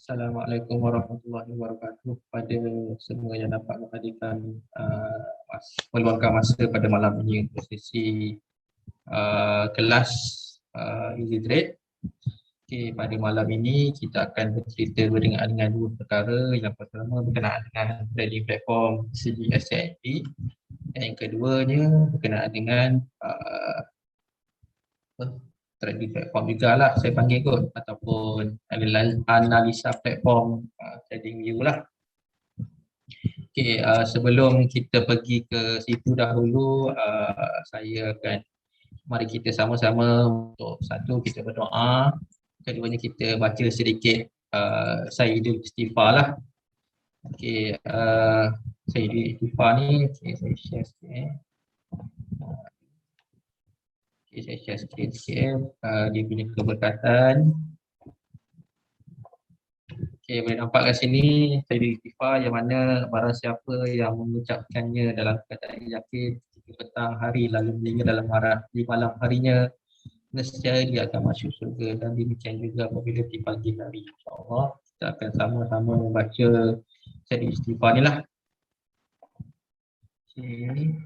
Assalamualaikum warahmatullahi wabarakatuh pada semua yang dapat menghadirkan meluangkan masa pada malam ini untuk sesi kelas Easy Trade. Okay, pada malam ini kita akan bercerita dengan dua perkara. Yang pertama berkenaan dengan trading platform CGSCIP dan yang keduanya berkenaan dengan trading platform jugalah saya panggil kot, ataupun analisa platform trading view lah. Okay, sebelum kita pergi ke situ dahulu, saya akan mari kita sama-sama untuk satu kita berdoa, keduanya kita baca sedikit Sayyidul Istighfar lah. Okay, Sayyidul Istighfar ni saya share sikit. Saya share sikit dia punya keberkatan. Okay, boleh nampak kat sini Sayyidul Istighfar yang mana barang siapa yang mengucapkannya dalam keadaan yakin ketika petang hari lalu meninggal di malam harinya, nescaya dia akan masuk surga. Dan demikian juga apabila di pagi hari, insyaAllah kita akan sama-sama membaca Sayyidul Istighfar ni lah. Okay.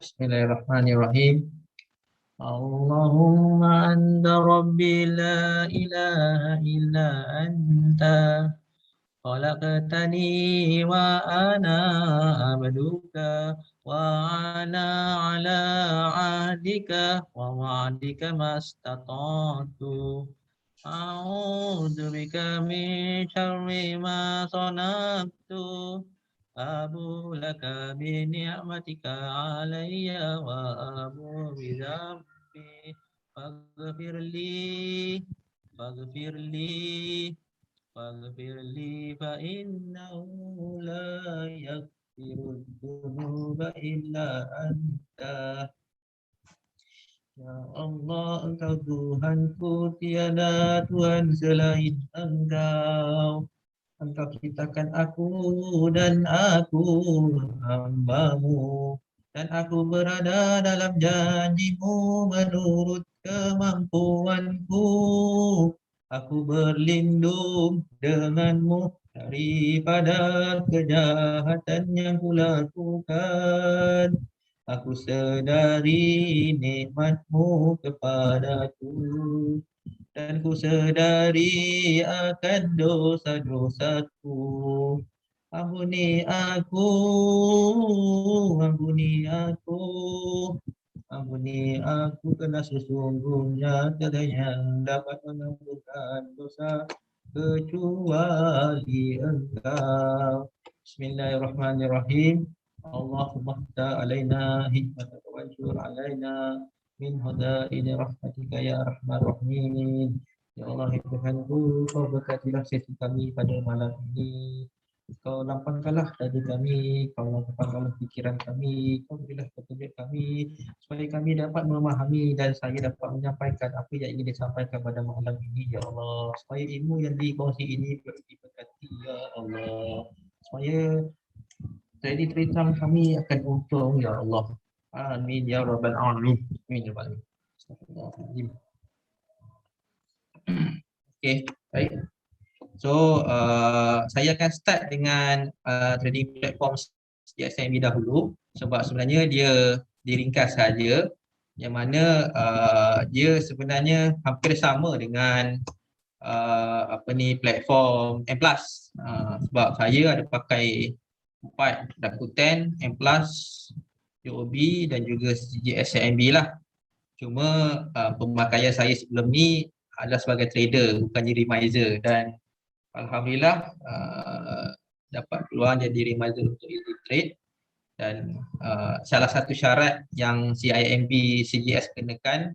Bismillahirrahmanirrahim. Allahumma anta rabbi la ilaha illa anta khalaqtani wa ana abduka wa ana ala ahdika wa wa'dika mastata'tu a'udzu bika min syarri ma sana'tu abu laka bi ni'matika alayya wa abu bi dzambi faghfirli fa innahu la yaghfiru dzunuba illa anta. Ya Allah, Engkau Tuhanku, tiada Tuhan selain Engkau. Engkau ciptakan aku dan aku hamba-Mu, dan aku berada dalam janji-Mu menurut kemampuanku. Aku berlindung dengan-Mu daripada kejahatan yang kulakukan. Aku sedari nikmat-Mu kepadaku, dan ku sedari akan dosa-dosaku. Ampuni aku, ampuni aku, ampuni aku, kerana sesungguhnya tiada yang dapat mengampunkan dosa kecuali Engkau. Bismillahirrahmanirrahim. Allahumma ta'alaina hikmataka wa ansyur alaina min hadaini rahmatika ya arhamar rahimin. Ya Allah, ya Tuhanku, Kau berkatilah sesi kami pada malam ini. Kau lapangkanlah dada kami, Kau lapangkanlah fikiran kami, Kau berilah petunjuk kami supaya kami dapat memahami dan saya dapat menyampaikan apa yang ingin disampaikan pada malam ini, ya Allah. Supaya ilmu yang dikongsi ini diberkati, ya Allah. Supaya cerita kami akan untung, ya Allah. Amin ya rabbal alamin. Amin ya rabbal alamin. Astagfirullahaladzim. Okay, baik. So saya akan start dengan trading platform CSMB dahulu, sebab sebenarnya dia diringkas saja, yang mana dia sebenarnya hampir sama dengan platform M+. Sebab saya ada pakai 4 Rakuten, M+, UOB dan juga CGSCIMB lah. Cuma pemakaian saya sebelum ni adalah sebagai trader, bukannya remiser, dan alhamdulillah dapat peluang jadi remiser untuk Easy Trade. Dan salah satu syarat yang CIMB CGS kenakan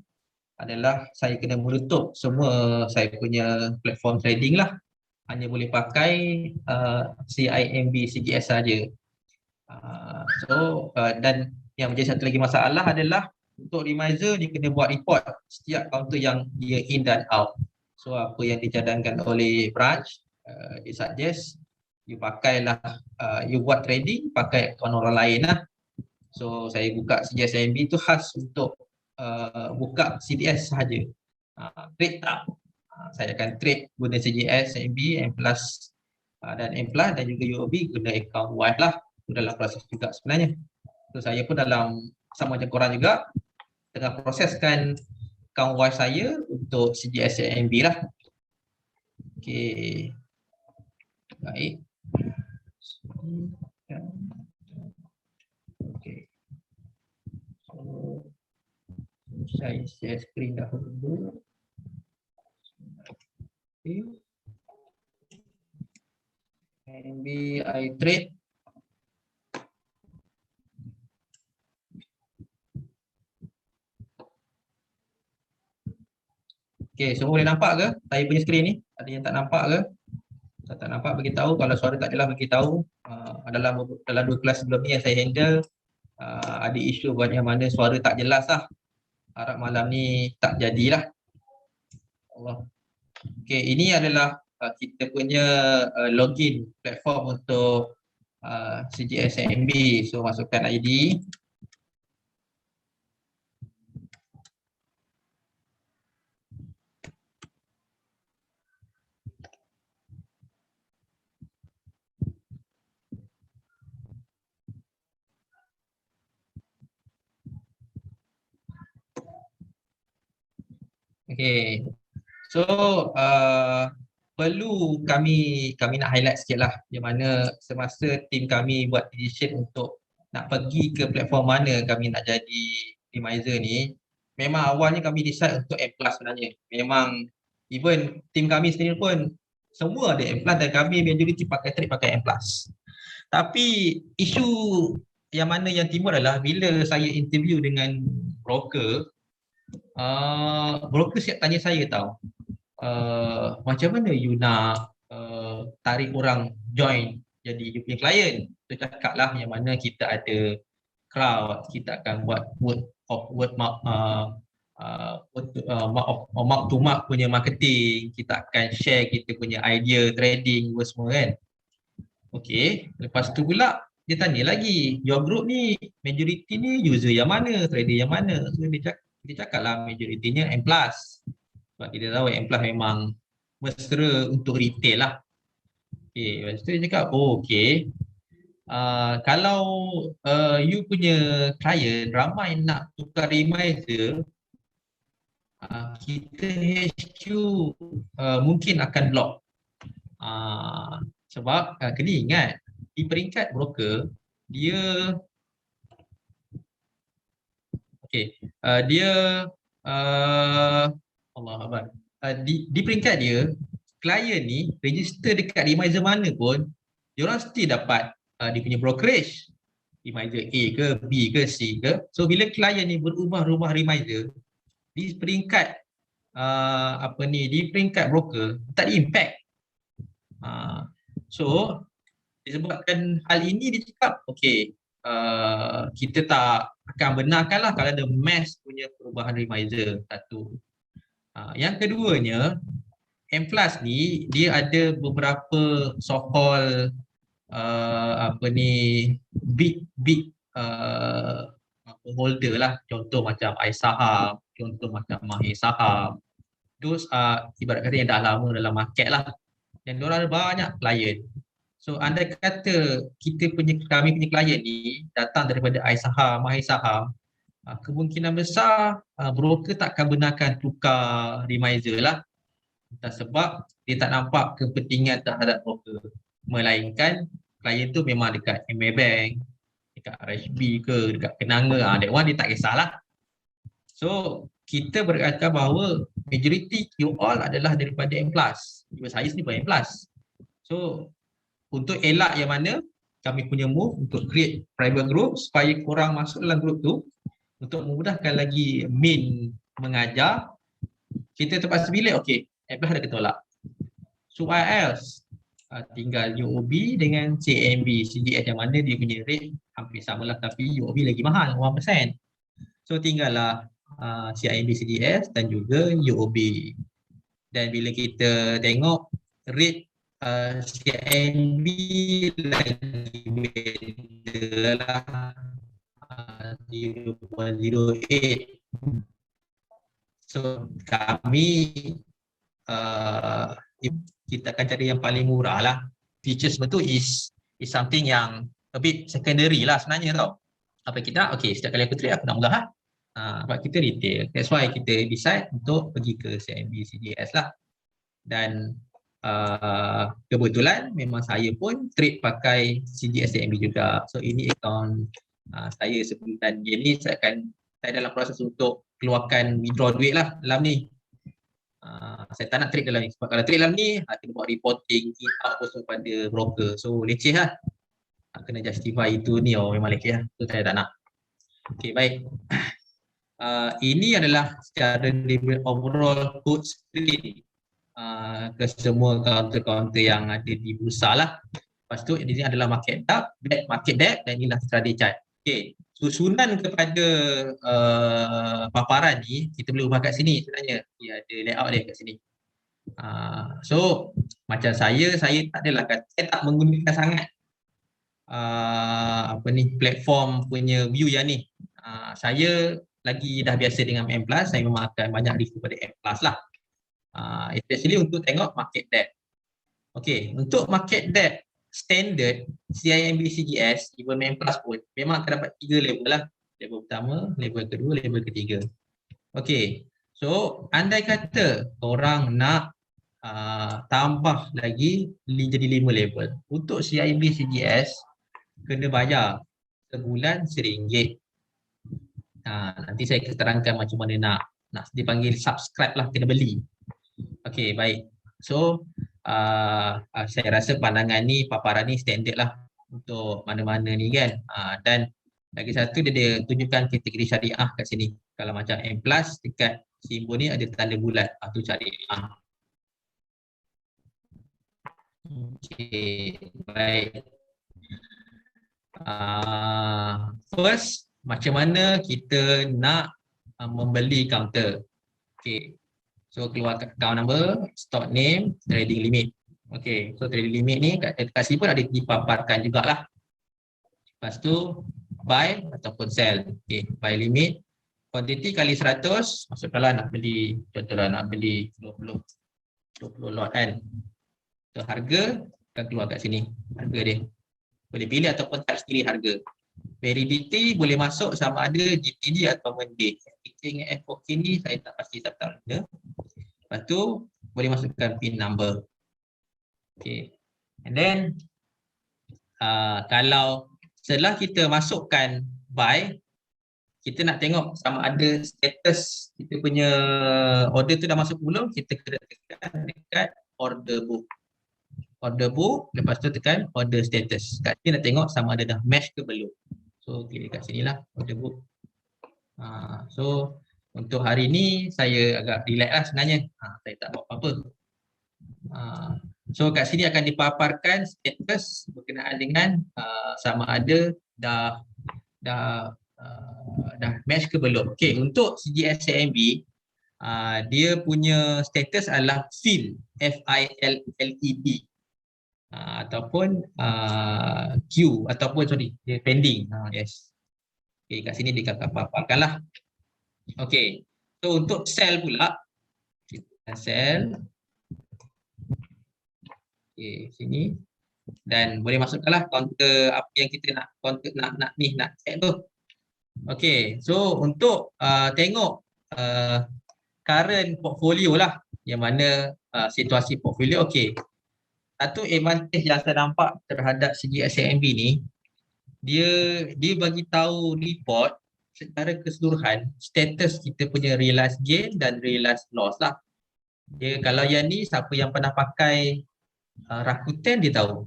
adalah saya kena menutup semua saya punya platform trading lah, hanya boleh pakai CIMB CGS saja. Dan yang menjadi satu lagi masalah adalah untuk remiser dia kena buat report setiap counter yang dia in dan out. So apa yang dicadangkan oleh branch, dia suggest you pakailah, you buat trading pakai akaun orang lain lah. So saya buka CGSMB tu khas untuk buka CDS sahaja. Trade tak. Saya akan trade guna CGS, CMB, M+, dan M+, dan juga UOB guna account Wise lah. Itu dalam proses juga sebenarnya. So, saya pun dalam sama macam korang juga tengah proseskan account Wise saya untuk CGS, CMB lah. Okey. Baik. Okey. So, saya share screen dahulu. Okay. Maybe I trade. Okay, semua boleh nampak ke saya punya skrin ni? Ada yang tak nampak ke? Kalau tak nampak, beritahu. Kalau suara tak jelas, beritahu. Dalam 2 kelas sebelum ni yang saya handle, ada isu buat yang mana suara tak jelas lah. Harap malam ni tak jadilah. Allah. Okay, ini adalah kita punya login platform untuk CGS CMB. So, masukkan ID. Okay. So, perlu kami nak highlight sikit lah yang mana semasa tim kami buat decision untuk nak pergi ke platform mana kami nak jadi optimizer ni, memang awalnya kami decide untuk M+ sebenarnya. Memang even tim kami sendiri pun semua ada M+ dan kami majority pakai trade pakai M+. Tapi isu yang mana yang timbul adalah bila saya interview dengan broker, broker siap tanya saya tahu, macam mana you nak tarik orang join jadi you punya client. Saya cakap lah yang mana kita ada crowd, kita akan buat word mouth to mouth punya marketing, kita akan share kita punya idea trading semua kan. Okey, lepas tu pula dia tanya lagi, your group ni majority ni user yang mana, trader yang mana? So dia cakap lah majoritinya M+. Sebab kita tahu M+ memang mesra untuk retail lah. Okay, lepas tu dia cakap, oh okay. Kalau you punya client ramai nak tukar reminder, kita HQ mungkin akan block. Sebab kena ingat, di peringkat broker, dia Allahuakbar. Di peringkat dia, klien ni register dekat reminder mana pun, diorang still dapat dia punya brokerage. Reminder A ke, B ke, C ke. So bila klien ni berubah-ubah reminder, di peringkat di peringkat broker, tak ada impact. So disebabkan hal ini dia cakap, okay, kita tak akan benarkan lah kalau ada mass punya perubahan reminder. Satu. Yang keduanya, M+ ni dia ada beberapa so-called big holder lah. Contoh macam iSaham, contoh macam Mahir Saham. Those ibarat kata yang dah lama dalam market lah. Dan diorang ada banyak klien. So andai kata kami punya klien ni datang daripada iSaham, Mahir Saham, kemungkinan besar broker tak akan benarkan tukar reminder lah. Entah sebab dia tak nampak kepentingan terhadap broker. Melainkan klien tu memang dekat Maybank, dekat RHB ke, dekat Kenanga, that one dia tak kisahlah. So kita berkata bahawa majority you all adalah daripada M+. Juga saya sendiri pun M+. So untuk elak yang mana kami punya move untuk create private group supaya korang masuk dalam group tu untuk memudahkan lagi min mengajar, kita terpaksa pilih, okay, M+ dah ketolak. So what else? Tinggal UOB dengan CMB, CDS yang mana dia punya rate hampir samalah tapi UOB lagi mahal, 1%. So tinggallah CIMB CDS dan juga UOB. Dan bila kita tengok rate CIMB lagi beda lah, 0.08 So kami kita akan cari yang paling murah lah. Features betul is something yang a bit secondary lah sebenarnya tau. Apa kita, okay, setiap kali aku trade aku nak murah lah. Sebab kita retail. That's why kita decide untuk pergi ke CIMB CGS lah. Dan kebetulan memang saya pun trade pakai CGS CIMB juga. So ini account saya sebulan ni saya dalam proses untuk keluarkan withdraw duit lah dalam ni. Saya tak nak trade dalam ni sebab kalau trade dalam ni kena buat reporting kosong pada broker, so leceh lah. Kena justify itu ni, memang leceh lah, so saya tak nak. Okay, baik. Ini adalah secara overall code screen ke semua counter-counter yang ada di bursa lah. Lepas tu ini adalah market depth dan inilah strategy chart. Okay, susunan kepada paparan ni kita boleh ubah kat sini sebenarnya. Dia ada layout dia kat sini. So macam saya tak adalah saya tak menggunakan sangat platform punya view yang ni. Saya lagi dah biasa dengan M+, saya memang akan banyak review pada M+ lah. Especially untuk tengok market depth. Okay, untuk market depth standard CIMB CGS even M+ pun memang akan dapat 3 level lah. Level pertama, level kedua, level ketiga. Okay, so andai kata orang nak tambah lagi jadi 5 level, untuk CIMB CGS kena bayar sebulan RM1. Nanti saya terangkan macam mana nak dipanggil subscribe lah, kena beli. Okay, baik. So saya rasa pandangan ni, paparan ni standard lah untuk mana-mana ni kan. Dan lagi satu dia tunjukkan kategori syariah kat sini. Kalau macam M+, dekat simbol ni ada tanda bulat, tu syariah. Okay, baik. First, macam mana kita nak membeli counter. Okay, so keluar account number, stock name, trading limit. Okay, so trading limit ni kat sini pun ada dipaparkan jugalah. Lepas tu buy ataupun sell. Okay, buy limit quantity kali 100, maksudnya nak beli, contohnya nak beli 20 lot kan. So harga akan keluar kat sini, harga dia. Boleh pilih ataupun type sendiri harga. Validity boleh masuk sama ada GTD atau Monday. Kita dengan F4K ni saya tak pasti tak tahu. Lepas tu boleh masukkan pin number. Okay. And then kalau setelah kita masukkan buy, kita nak tengok sama ada status kita punya order tu dah masuk belum, kita kena tekan dekat order book. Order book, lepas tu tekan order status. Kat sini nak tengok sama ada dah match ke belum. So klik kat sini lah order book. So untuk hari ni saya agak relax lah sebenarnya. Saya tak buat apa-apa. So kat sini akan dipaparkan status berkenaan dengan sama ada dah match ke belum. Okay, untuk CGS CIMB dia punya status adalah filled, FILLED, ataupun queue ataupun dia pending. Yes. Okay, kat sini dia akan paparkan lah. Okay, so untuk sell pula, kita sell. Okay, sini. Dan boleh masukkanlah counter apa yang kita nak nak check tu. Okay, so untuk tengok current portfolio lah, yang mana situasi portfolio. Okay, satu advantage yang saya nampak terhadap CGS CIMB ni, dia bagi tahu report secara keseluruhan status kita punya realized gain dan realized loss lah. Dia kalau yang ni siapa yang pernah pakai Rakuten dia tahu.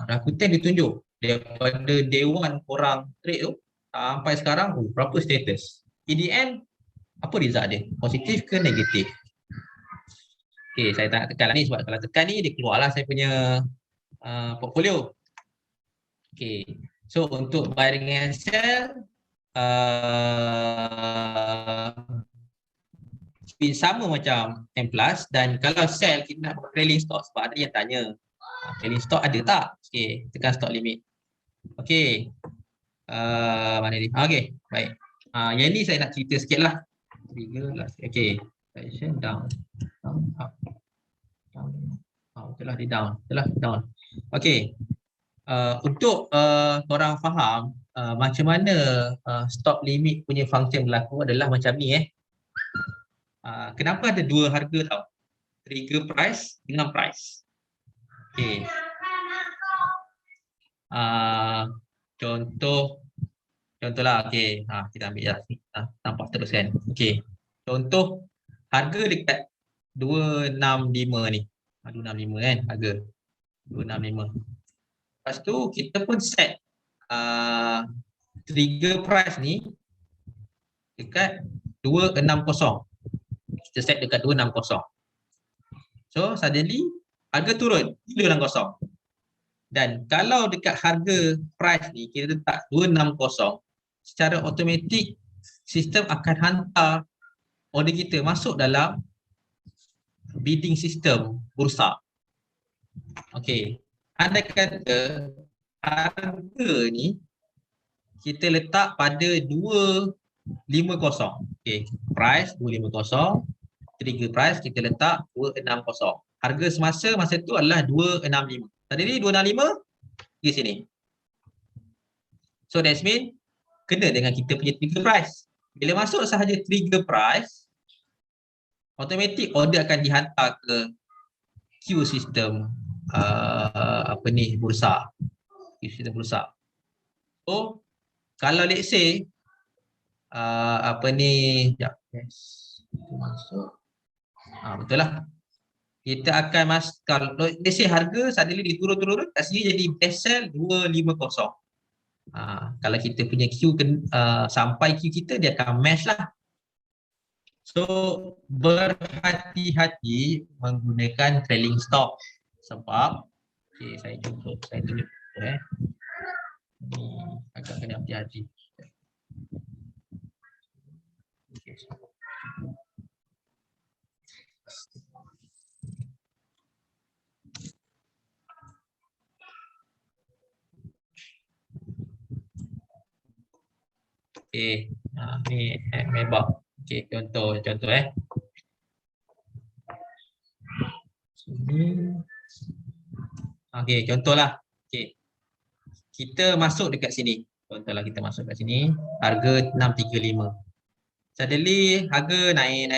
Rakuten ditunjuk daripada day one korang trade tu sampai sekarang berapa status. In the end apa result dia? Positif ke negatif? Okay, saya tak tekan lah ni sebab kalau tekan ni dia keluarlah saya punya portfolio. Okay, so untuk buy dengan sell sama macam M+, dan kalau sell kita nak buat trailing stock sebab ada yang tanya trailing stock ada tak? Okay, tekan stock limit. Okay, mana ni? Okay, baik. Yang ni saya nak cerita sikit lah. Trigger last. Okay. Direction down. Down, up. Down. Itulah di down. Itulah down. Okay. Untuk korang faham macam mana stop limit punya function berlaku adalah macam ni kenapa ada dua harga tau? Trigger price dengan price. Okay. Contohlah, okay. Kita ambil lah. Nampak terus kan? Okay. Contoh, harga dekat 265 ni. 265 kan harga. 265. Lepas tu, kita pun set trigger price ni dekat 260. Kita set dekat 260. So, suddenly, harga turun 260. Dan kalau dekat harga price ni kita letak 260, secara automatik sistem akan hantar order kita masuk dalam bidding system bursa. Okey. Andai kata harga ni kita letak pada 250. Okey, price 250, trigger price kita letak 260. Harga masa tu adalah 265. Tadi ni 265 di sini. So that's mean kena dengan kita punya trigger price. Bila masuk sahaja trigger price, automatic order akan dihantar ke queue system bursa. Queue system bursa. So kalau let's say itu masuk. Betul lah. Kita akan kalau let's say harga suddenly diturun-turun kat sini jadi best sell 250. Kalau kita punya queue sampai queue kita dia akan match lah. So berhati-hati menggunakan trailing stop sebab saya tunjuk ni agak kena hati-hati. Ni mebak. Contoh contohlah. Kita masuk dekat sini. Contohlah kita masuk kat sini, harga 635. Suddenly harga naik.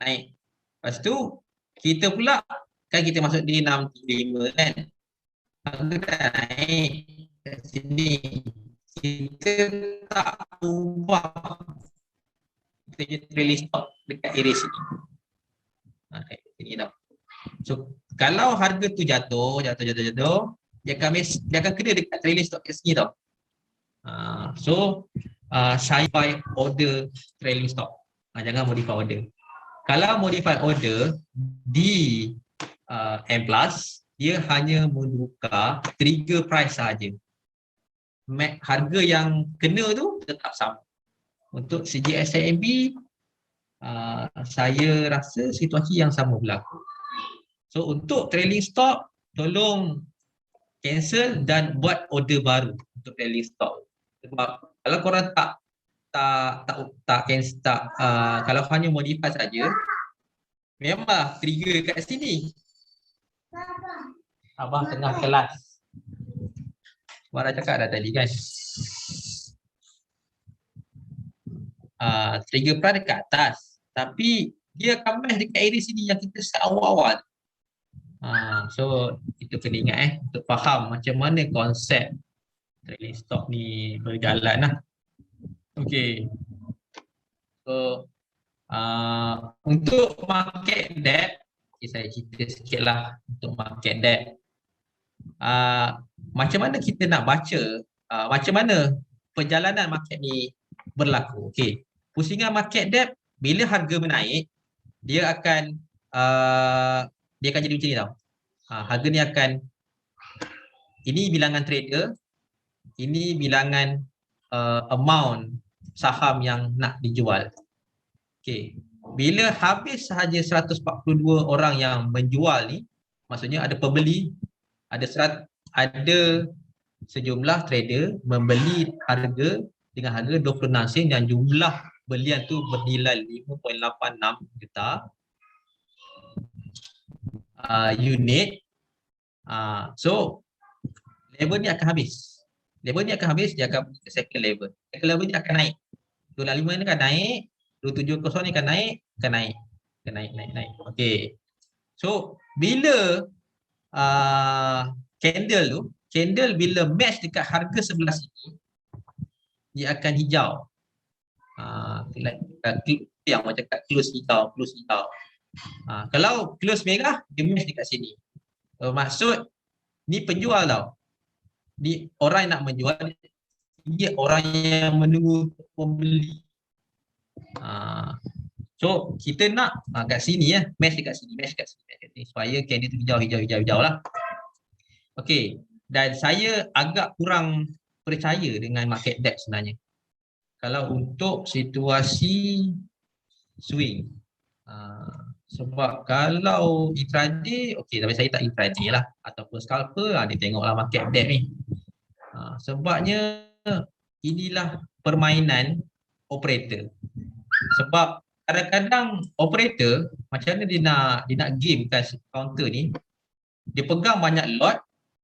Naik. Lepas tu kita pula kan kita masuk di 635 kan. Harga dah naik kat sini. Kita tak ubah kita punya trailing stop dekat area sini. Kat sini tau. So kalau harga tu jatuh, dia akan kena dekat trailing stop kat sini tau. So saya modify order trailing stop. Jangan modify order. Kalau modify order di M+, dia hanya menukar trigger price sahaja. Harga yang kena tu tetap sama. Untuk CGS-IMB, saya rasa situasi yang sama berlaku. So untuk trailing stop, tolong cancel dan buat order baru untuk trailing stop. Sebab kalau korang kalau hanya modify saja, memang trigger kat sini. Abang tengah kelas. Abang dah cakap dah tadi kan. Trigger price dekat atas. Tapi dia akan match dekat area sini yang kita set awal-awal. So kita kena ingat untuk faham macam mana konsep trailing stop ni berjalan lah. Okay. So untuk market depth, saya cerita sikit lah untuk market depth. Macam mana kita nak baca macam mana perjalanan market ni berlaku. Okay. Pusingan market depth, bila harga menaik, dia akan jadi macam ni tau. Harga ni akan, ini bilangan trader, ini bilangan amount saham yang nak dijual. Okay. Bila habis sahaja 142 orang yang menjual ni, maksudnya ada pembeli, ada sejumlah trader membeli harga dengan harga 26 sen dan jumlah belian tu bernilai 5.86 juta unit. So level ni akan habis. Level ni akan habis, dia akan pergi ke second level. Second level ni akan naik. 265 ni akan naik, 270 ni akan naik, naik. Okey. So bila candle bila match dekat harga sebelah sini, dia akan hijau. Yang macam kat close hijau. Kalau close merah, dia match dekat sini. Maksud ni penjual tau. Ni orang yang nak menjual, dia orang yang menunggu pembeli. So kita nak kat sini ya, match dekat sini, supaya candle tu hijau lah. Okey, dan saya agak kurang percaya dengan market depth sebenarnya. Kalau untuk situasi swing. Sebab kalau intraday, okey, tapi saya tak intraday lah. Ataupun scalper, dia tengoklah market depth ni. Sebabnya inilah permainan operator. Sebab kadang-kadang operator macam mana dia nak gamekan counter ni, dia pegang banyak lot,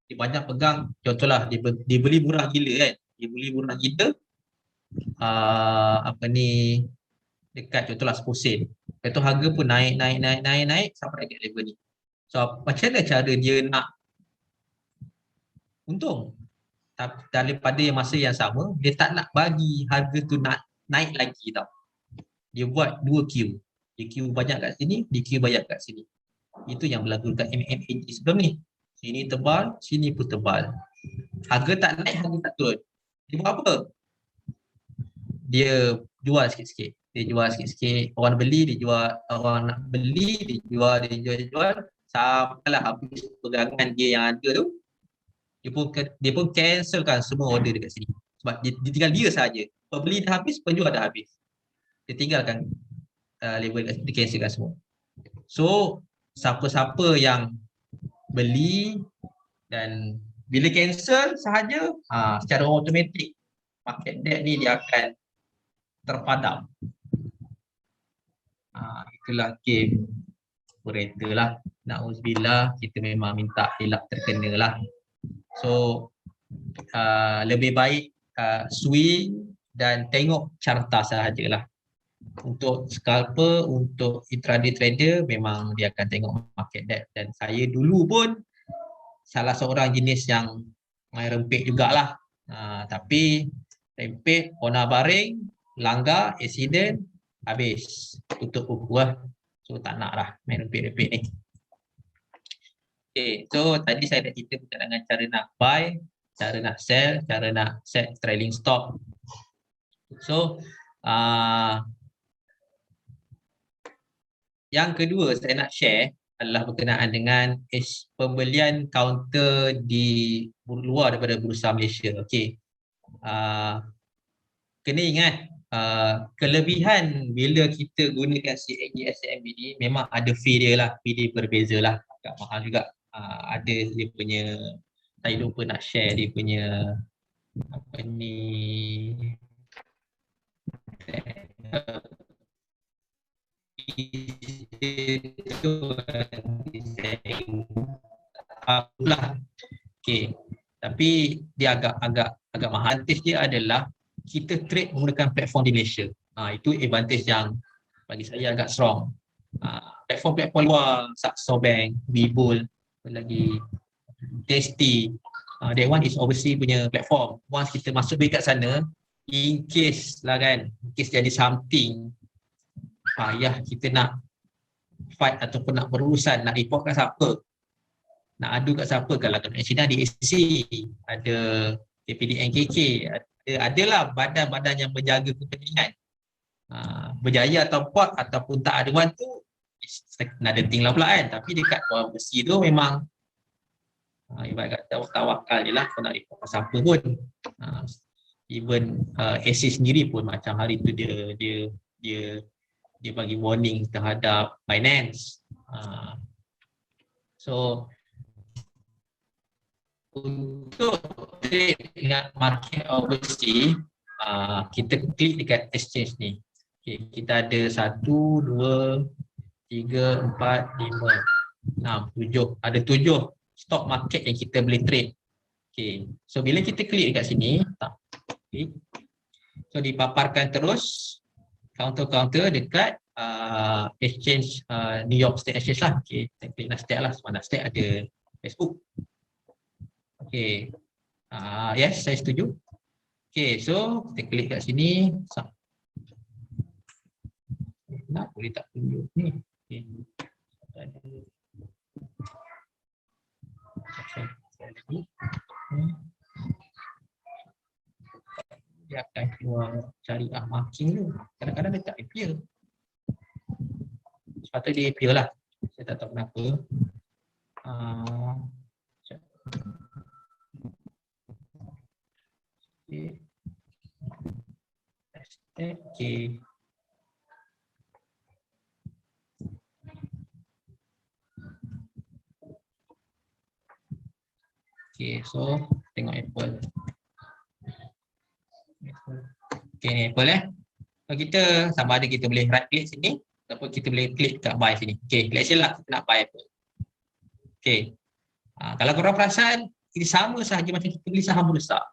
dia banyak pegang, contohlah dia beli murah gila kan. Dia beli murah gila dekat contohlah 10 sen. Lepas tu harga pun naik sampai dekat level ni. So macam mana cara dia nak untung? Daripada masa yang sama, dia tak nak bagi harga tu nak naik lagi tau. Dia buat 2 queue. Dia queue banyak kat sini, dia queue banyak kat sini. Itu yang berlaku kat MMAG sebelum ni. Sini tebal, sini pun tebal. Harga tak naik, harga tak turun. Dia buat apa? Dia jual sikit-sikit. Orang beli, dia jual. Orang nak beli, dia jual. Sampailah habis pegangan dia yang ada tu. Dia pun cancelkan semua order dekat sini. Sebab dia tinggal dia saja. Pembeli dah habis, penjual dah habis. Dia tinggalkan label, dia cancelkan semua. So siapa-siapa yang beli dan bila cancel sahaja, secara automatik market depth ni dia akan terpadam. Itulah game operator lah. Na'udzubillah, kita memang minta elak terkena lah. So lebih baik swing dan tengok carta sahajalah. Untuk scalper, untuk intraday trader, memang dia akan tengok market depth. Dan saya dulu pun salah seorang jenis yang main rempit jugalah. Tapi rempit, kona baring, langgar, accident, habis, tutup buku lah. So tak nak lah main rempit-rempit ni. Okay, so tadi saya dah cerita dengan cara nak buy, cara nak sell, cara nak set trailing stop. So yang kedua saya nak share adalah berkenaan dengan pembelian counter di luar daripada Bursa Malaysia. Okey. Kena ingat kelebihan bila kita gunakan CAG SMB ni memang ada fee dia lah, fee dia berbeza lah, agak mahal juga. Ada dia punya, saya lupa nak share dia punya apa ni, okey. Tapi dia agak mahal. Advantage dia adalah kita trade menggunakan platform di Malaysia. Itu advantage yang bagi saya agak strong. Platform-platform luar, Saxo Bank, Webull, lagi Tasty, that one is overseas punya platform. Once kita masuk kat sana, in case lah kan, in case jadi something, payah kita nak fight ataupun nak berurusan, nak report kat siapa, nak adu kat siapa. Kalau kat China ada AC, ada KPDNKK, adalah badan-badan yang menjaga kepentingan. Berjaya atau kuat ataupun tak ada one tu another thing lah pula kan. Tapi dekat orang besi tu memang ibarat kata tawakal je lah, kau nak report kat siapa pun. Even AC sendiri pun macam hari tu dia bagi warning terhadap Binance. So untuk trade dengan market overseas, kita klik dekat exchange ni. Okay, kita ada 1, 2, 3, 4, 5, 6, 7. Ada 7 stock market yang kita boleh trade. Okay. So bila kita klik dekat sini, okay. So dipaparkan terus counter-counter dekat exchange New York Stock Exchange lah. Okay. Kita klik Nasdaq lah. Sebab Nasdaq ada Facebook. Okay. Yes, saya setuju. Okay, so kita klik kat sini. Nak boleh tak tunjuk ni? Okay. Dia akan keluar cari marking tu. Kadang-kadang dia tak appear. Sepatutnya dia appear lah. Saya tak tahu kenapa. Okay. Okay, so tengok Apple. Okay, ni Apple So kita sama ada kita boleh right click sini ataupun kita boleh klik kat buy sini. Okay, let's say lah kita nak buy Apple. Okay. Kalau korang perasan, ini sama sahaja macam kita beli saham bursa.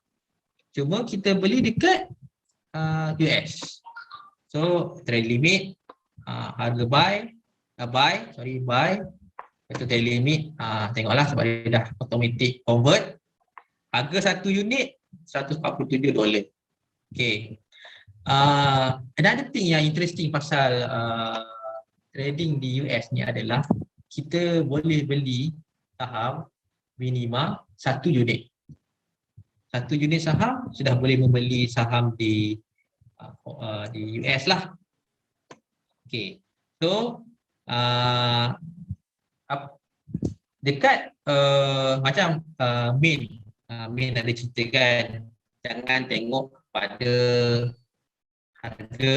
Cuma kita beli dekat US. So trade limit, harga buy, itu trade limit, tengoklah sebab dia dah automatic convert. Harga 1 unit $147. Okay. Another thing yang interesting pasal trading di US ni adalah kita boleh beli saham minima 1 unit. 1 unit saham sudah boleh membeli saham di US lah. Okay. So dekat macam main ada cerita kan, jangan tengok pada harga,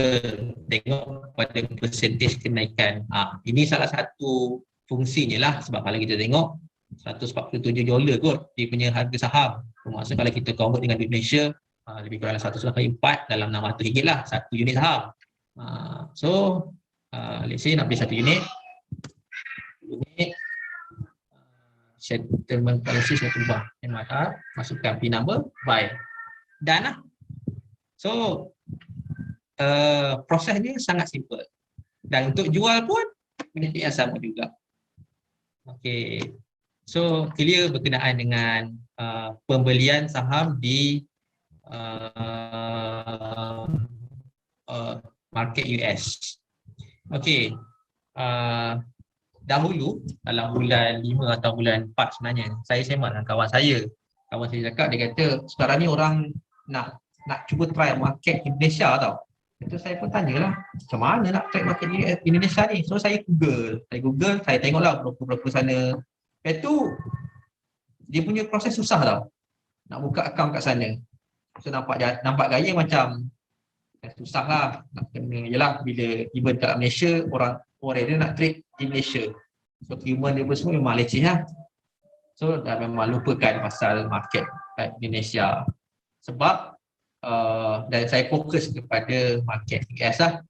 tengok pada persentage kenaikan. Ini salah satu fungsinya lah, sebab kalau kita tengok $147 kot dia punya harga saham. Maksudnya kalau kita convert dengan duit Malaysia, lebih kurang 1 kali 4 dalam RM600 lah 1 unit saham. So let's say nak beli 1 unit settlement policy saya ubah MIR, masukkan PIN number, buy, dan lah. So prosesnya sangat simple, dan untuk jual pun benefit yang sama juga. Okay, so clear berkenaan dengan pembelian saham di market US. Okay, dahulu dalam bulan 5 atau bulan 4 sebenarnya saya sembang dengan kawan saya. Kawan saya cakap, dia kata sekarang ni orang nak cuba try market Indonesia tau. Itu saya pun tanyalah, macam mana nak try market Indonesia ni? So saya Google, saya tengoklah broker-broker sana. Lepas tu dia punya proses susah tau nak buka akaun kat sana. So nampak gaya macam susah lah, nak kena jelah bila even kat Malaysia orang dia nak trade di Malaysia. So human dia pun semua memang leceh lah. So dah memang lupakan pasal market kat Indonesia. Sebab dan saya fokus kepada market US lah.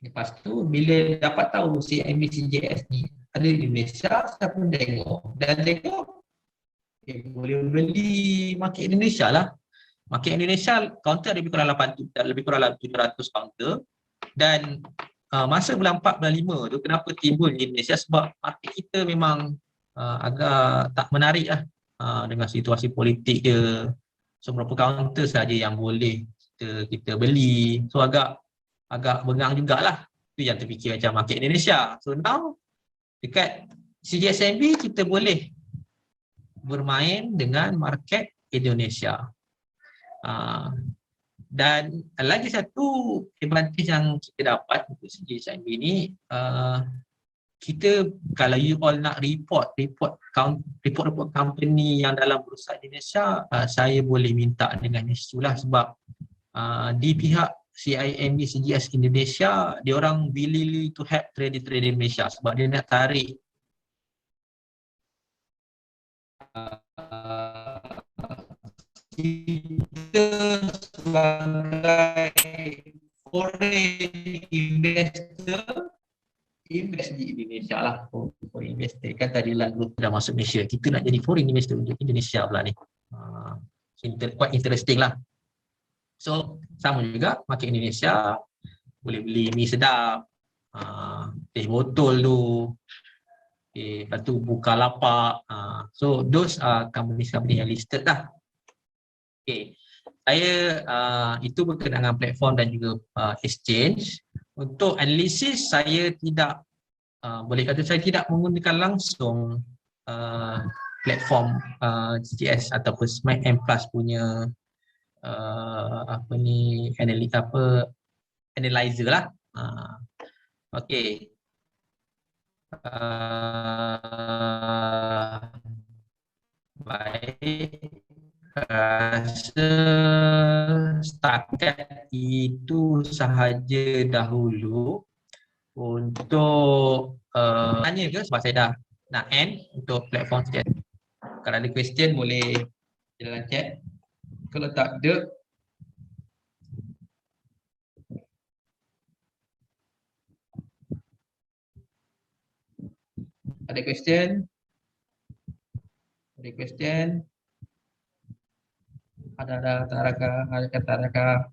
Lepas tu bila dapat tahu CMB CGS ni ada di Malaysia, saya pun tengok boleh beli market Indonesia lah. Market Indonesia counter lebih kurang 700 counter. Dan masa bulan 4, bulan 5 tu kenapa timbul di Indonesia, sebab market kita memang agak tak menarik lah dengan situasi politik dia. So berapa counter saja yang boleh kita beli. So agak bengang jugalah. Itu yang terfikir macam market Indonesia. So now dekat CGSMB kita boleh bermain dengan market Indonesia. Dan lagi satu advantage yang kita dapat untuk CGSMB ni, kita kalau you all nak report company yang dalam bursa Indonesia, saya boleh minta dengan isu lah, sebab di pihak CIMB CGS Indonesia, dia orang willing to help trader Malaysia sebab dia nak tarik kita sebagai foreign investor invest di Indonesia lah. Foreign investor kan tadi lagu dah masuk Malaysia, kita nak jadi foreign investor untuk Indonesia pula ni. Quite interesting lah. So sama juga market Indonesia, boleh beli mi sedap, teh botol tu, okay, lepas tu Bukalapak. So those are company-company yang listed lah. Okay. Saya itu berkenaan dengan platform dan juga exchange. Untuk analisis saya tidak boleh kata saya tidak menggunakan langsung platform GTS ataupun Smart M Plus punya apa ni analyzer lah. Okey. Baik. Rasa setakat itu sahaja dahulu untuk tanya ke sebab saya dah nak end untuk platform chat. Kalau ada question boleh dalam chat. Kalau tak ada, ada question? Ada question? Ada kata Raka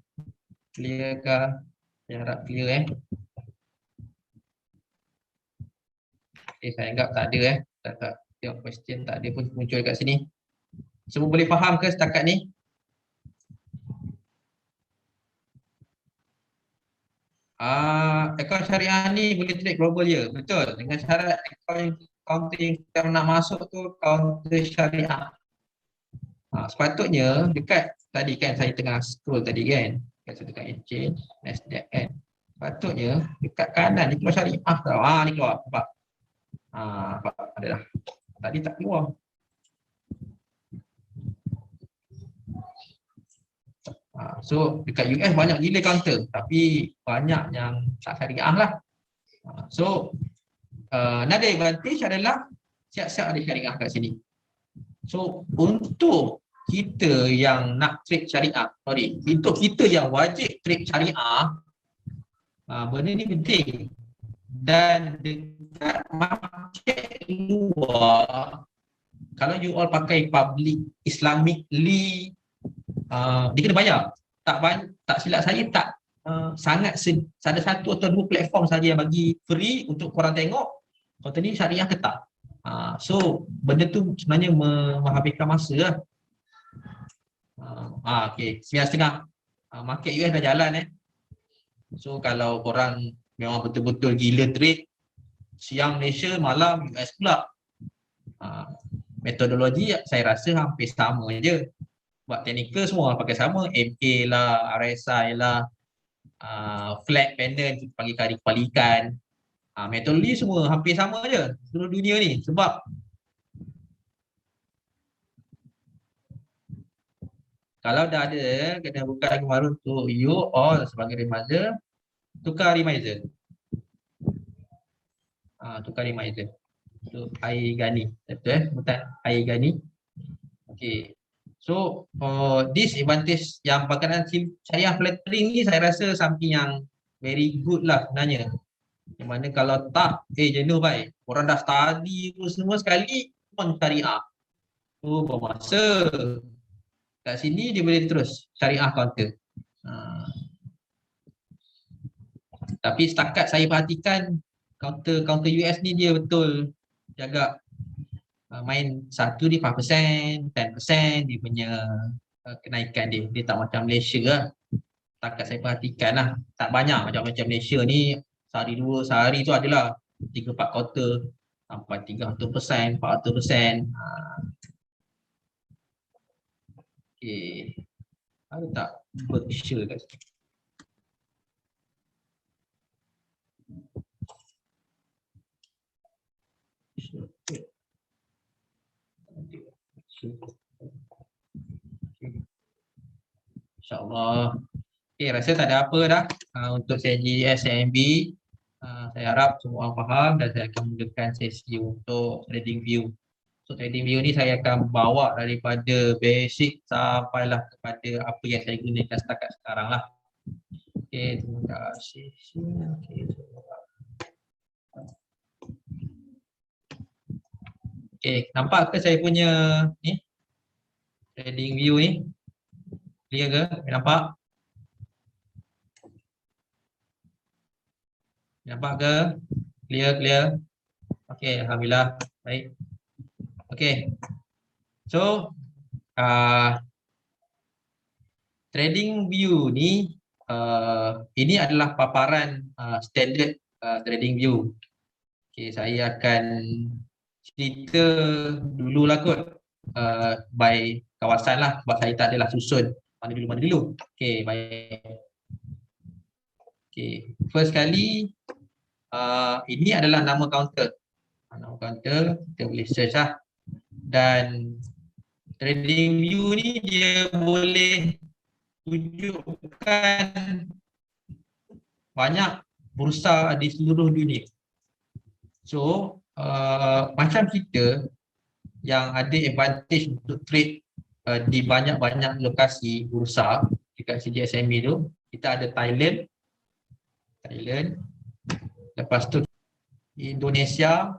clear kah? Saya harap clear saya anggap tak ada tak tengok question tak ada pun muncul kat sini. Semua boleh faham ke setakat ni? Akaun syariah ni boleh trade global je, betul. Dengan syarat kaunter yang kita nak masuk tu kaunter syariah. Sepatutnya dekat tadi kan saya tengah scroll tadi kan, saya dekat exchange, Nasdaq kan. Sepatutnya dekat kanan ni keluar syariah tau. Ni keluar, nampak. Nampak ada dah. Tadi tak keluar. So dekat US banyak gila counter tapi banyak yang tak syariah lah. So another advantage adalah siap-siap ada syariah kat sini. So untuk kita yang nak trade syariah, untuk kita yang wajib trade syariah, benda ni penting. Dan dekat market luar, kalau you all pakai public Islamically, dia kena bayar. Tak silap saya tak sangat ada satu atau dua platform saja yang bagi free untuk korang tengok konten ni syariah ke tak. So benda tu sebenarnya menghabiskan masa lah. Okay, 9.30 market US dah jalan So kalau korang memang betul-betul gila trade, siang Malaysia, malam US pula, metodologi saya rasa hampir sama je. Buat technical semua pakai sama, MA lah, RSI lah, flat pendant kita panggil kari kepala ikan, metodologi semua hampir sama je seluruh dunia ni. Sebab kalau dah ada kena buka lagi baru untuk you all sebagai reminder, tukar reminder. Tukar reminder untuk Air Gani, betul betul Air Gani. Okay. So this advantage yang berkenaan syariah flattering ni saya rasa something yang very good lah sebenarnya. Yang mana kalau tak, jenuh baik. Orang dah study semua sekali pun syariah. So bermasa kat sini dia boleh terus syariah counter. Tapi setakat saya perhatikan counter US ni dia betul jaga main satu di 5%, 10% dia punya kenaikan dia. Dia tak macam Malaysia lah. Setakat saya perhatikan lah. Tak banyak macam Malaysia ni sehari dua, sehari tu adalah 3-4 quarter sampai 300%, 400%. Okay. Ada tak Berkshire kat sini? InsyaAllah. Okay, rasa tak ada apa dah untuk sesi SMB. Saya harap semua orang faham dan saya akan mulakan sesi untuk trading view. So trading view ni saya akan bawa daripada basic sampailah kepada apa yang saya gunakan setakat sekarang lah. Okey, terima kasih. Okey. Okey, nampak ke saya punya ni trading view ni? Clear ke? Nampak? Nampak ke? Clear, clear. Okey, alhamdulillah. Baik. Okey. So, trading view ni ini adalah paparan standard trading view. Okey, saya akan cerita dululah kot by kawasan lah sebab saya tak adalah susun mana dulu. Okey, baik. Okey, first kali ini adalah nama kaunter. Nama kaunter kita boleh search lah. Dan trading view ni dia boleh tunjukkan banyak bursa di seluruh dunia. So, macam kita yang ada advantage untuk trade di banyak-banyak lokasi bursa dekat CGSME tu, kita ada Thailand, lepas tu Indonesia,